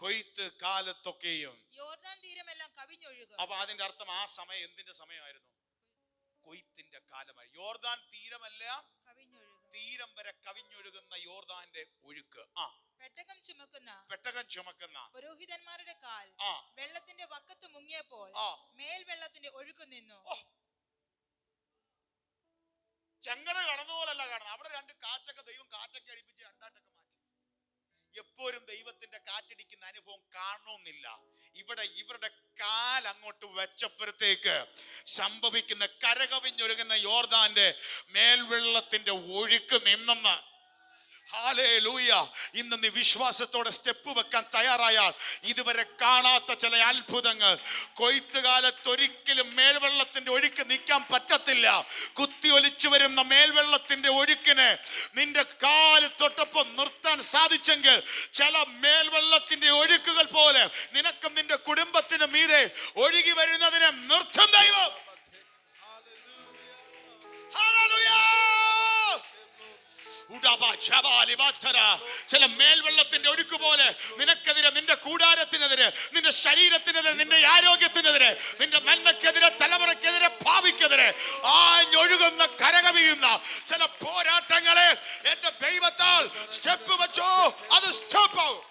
[SPEAKER 2] കൊയ്ത്ത് കാലത്തൊക്കെയും യോർദാൻ തീരമെല്ലാം കവിഞ്ഞൊഴുകും.
[SPEAKER 1] അപ്പൊ അതിന്റെ അർത്ഥം ആ സമയം എന്തിന്റെ സമയമായിരുന്നു? കൊയ്ത്തിന്റെ കാലമായി. യോർദാൻ തീരം വരെ കവിഞ്ഞൊഴുകുന്ന യോർദാന്റെ ഒഴുക്ക്. പെട്ടകം ചുമക്കുന്ന
[SPEAKER 2] പുരോഹിതന്മാരുടെ കാൽ വെള്ളത്തിന്റെ വക്കത്ത് മുങ്ങിയപ്പോൾ മേൽ വെള്ളത്തിന്റെ ഒഴുക്ക് നിന്നു.
[SPEAKER 1] ചെങ്കട കടന്നു പോലല്ല കാണുന്നത്. അവിടെ രണ്ട് കാറ്റൊക്കെ ദൈവം കാറ്റൊക്കെ അടിപ്പിച്ച് രണ്ടാട്ടൊക്കെ മാറ്റി. എപ്പോഴും ദൈവത്തിന്റെ കാറ്റടിക്കുന്ന അനുഭവം കാണണമെന്നില്ല. ഇവിടെ ഇവരുടെ കാൽ അങ്ങോട്ട് വെച്ചപ്പോഴത്തേക്ക് സംഭവിക്കുന്ന കരകവിഞ്ഞൊഴുകുന്ന യോർദാന്റെ മേൽവെള്ളത്തിന്റെ ഒഴുക്ക് നിന്നെന്ന്. ഹല്ലേലൂയ. ഇന്ന് നീ വിശ്വാസത്തോടെ സ്റ്റെപ്പ് വെക്കാൻ തയ്യാറായാൽ ഇതുവരെ കാണാത്ത ചില അത്ഭുതങ്ങൾ കൊയ്ത്തുകാലത്തൊരിക്കലും മേൽവെള്ളത്തിന്റെ ഒഴുക്ക് നിൽക്കാൻ പറ്റത്തില്ല. കുത്തി ഒലിച്ചു വരുന്ന മേൽവെള്ളത്തിന്റെ ഒഴുക്കിന് നിന്റെ കാല് തൊട്ടപ്പോൾ നിർത്താൻ സാധിച്ചെങ്കിൽ ചില മേൽവെള്ളത്തിന്റെ ഒഴുക്കുകൾ പോലെ നിനക്കും നിന്റെ കുടുംബത്തിന് മീതെ ഒഴുകി വരുന്നതിനെ നിർത്തും ദൈവം. ഹല്ലേലൂയ. ചില മേൽവെള്ളത്തിന്റെ ഒഴുക്ക് പോലെ നിനക്കെതിരെ, നിന്റെ കൂടാരത്തിനെതിരെ, നിന്റെ ശരീരത്തിനെതിരെ, നിന്റെ ആരോഗ്യത്തിനെതിരെ, നിന്റെ നന്മക്കെതിരെ, തലമുറക്കെതിരെ, ഭാവിക്കെതിരെ ആഞ്ഞൊഴുകുന്ന കരകവിയുന്ന ചില പോരാട്ടങ്ങളെ എന്റെ ദൈവത്താൽ സ്റ്റെപ്പ് വെച്ചോ, അത് സ്റ്റോപ്പ് ആവും.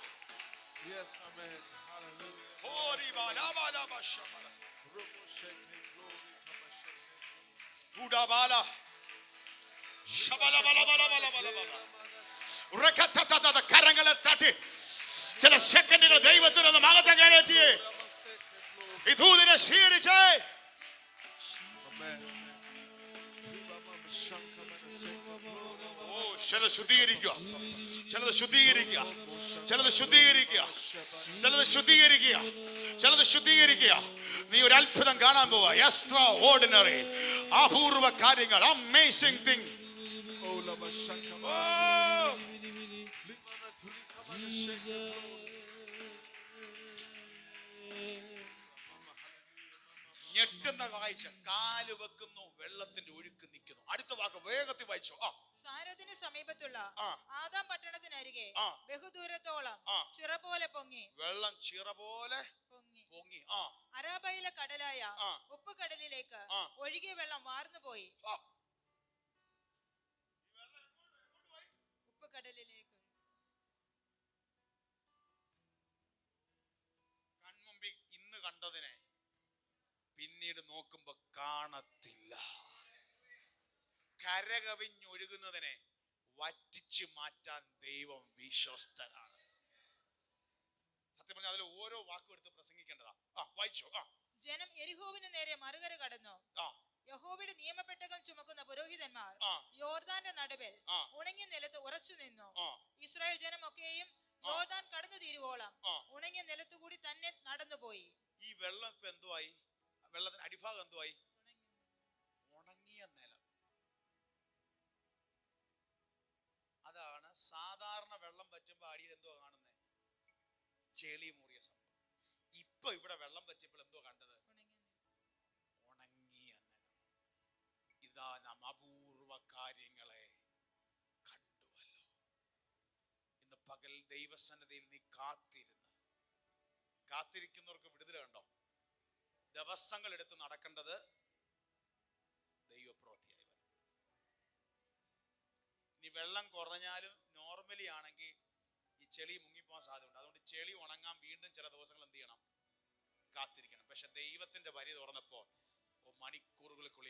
[SPEAKER 1] കരങ്ങളെ തട്ടി ചില സെക്കൻഡുകൾ ദൈവത്തിനൊന്ന് മഹത്വം കയറ്റി ഈ ദൂതിനെ സ്വീകരിച്ചേ. ചിലത് ശുദ്ധീകരിക്കുക, ചിലത് ശുദ്ധീകരിക്കുക, ചിലത് ശുദ്ധീകരിക്കുക, ചിലത് ശുദ്ധീകരിക്കുക, ചിലത് ശുദ്ധീകരിക്കുക. നീ ഒരു അത്ഭുതം കാണാൻ പോവാ. എക്സ്ട്രാ ഓർഡിനറി, അപൂർവ കാര്യങ്ങൾ, അമേസിംഗ് തിങ്. ഞെട്ടുന്ന കാഴ്ച. കാല് വെക്കുന്നു, വെള്ളത്തിന്റെ ഒഴുക്ക് നിൽക്കുന്നു. അടുത്ത വാക്ക് വേഗത്തിൽ വായിച്ചോ.
[SPEAKER 2] സാരദിന് സമീപത്തുള്ള ആദാം പട്ടണത്തിനരികെ ബഹുദൂരത്തോളം ചിറ പോലെ പൊങ്ങി.
[SPEAKER 1] വെള്ളം ചിറ പോലെ പൊങ്ങി.
[SPEAKER 2] അരാബയിലെ കടലായ ഉപ്പ് കടലിലേക്ക് ഒഴുകിയ വെള്ളം വാർന്നുപോയി. ഉപ്പ് കടലിലേക്ക്
[SPEAKER 1] കൺമുമ്പിൽ പിന്നീട് നോക്കുമ്പോ കാണത്തില്ല. കരകവിഞ്ഞൊഴുകുന്നതിനെ വറ്റിച്ചു മാറ്റാൻ ദൈവം വിശ്വസ്തനാണ്. സത്യം പറഞ്ഞാൽ അതിൽ ഓരോ വാക്കും എടുത്ത് പ്രസംഗിക്കേണ്ടതാ. വായിച്ചോ.
[SPEAKER 2] ജനം യെരിഹോവിന് നേരെ മറുകര കടന്നു. യഹോവയുടെ നിയമപ്പെട്ടകം ചുമക്കുന്ന പുരോഹിതന്മാർ യോർദാന്റെ നടുവിൽ ഉണങ്ങിയ നിലത്ത് ഉറച്ചു നിന്നു. ഇസ്രായേൽ ജനമൊക്കെയും യോർദാൻ കടന്നു തീരുവോളം ഉണങ്ങിയ നിലത്തുകൂടി തന്നെ നടന്നുപോയി.
[SPEAKER 1] ഈ വെള്ളം ഇപ്പൊ എന്തുവായി? വെള്ളത്തിന് അടിഭാഗം എന്തുവായി? ഉണങ്ങിയ നിലം. അതാണ് സാധാരണ വെള്ളം പറ്റുമ്പോ അടിയിൽ എന്തോ കാണുന്നേ? ചെളി മൂടിയ സംഭവം. ഇപ്പൊ ഇവിടെ വെള്ളം പറ്റിയപ്പോൾ എന്തോ കണ്ടത്? ഉണങ്ങിയ നിലം. ഇതാ നാം അപൂർവ കാര്യങ്ങളെ കണ്ടുവല്ലോ. ഇന്ന് പകൽ ദൈവസന്നിധിയിൽ നീ കാത്തിരിക്കുന്നവർക്ക് വിടുതല കണ്ടോ? ദിവസങ്ങൾ എടുത്ത് നടക്കേണ്ടത് ദൈവപ്രവൃത്തിയായി വരും. ഇനി വെള്ളം കുറഞ്ഞാലും നോർമലി ആണെങ്കിൽ ഈ ചെളി മുങ്ങിപ്പോകാൻ സാധ്യതയുണ്ട്. അതുകൊണ്ട് ചെളി ഉണങ്ങാൻ വീണ്ടും ചില ദിവസങ്ങൾ എന്ത് ചെയ്യണം? കാത്തിരിക്കണം. പക്ഷെ ദൈവത്തിന്റെ വരി തുറന്നപ്പോ മണിക്കൂറുകൾക്കുള്ളിൽ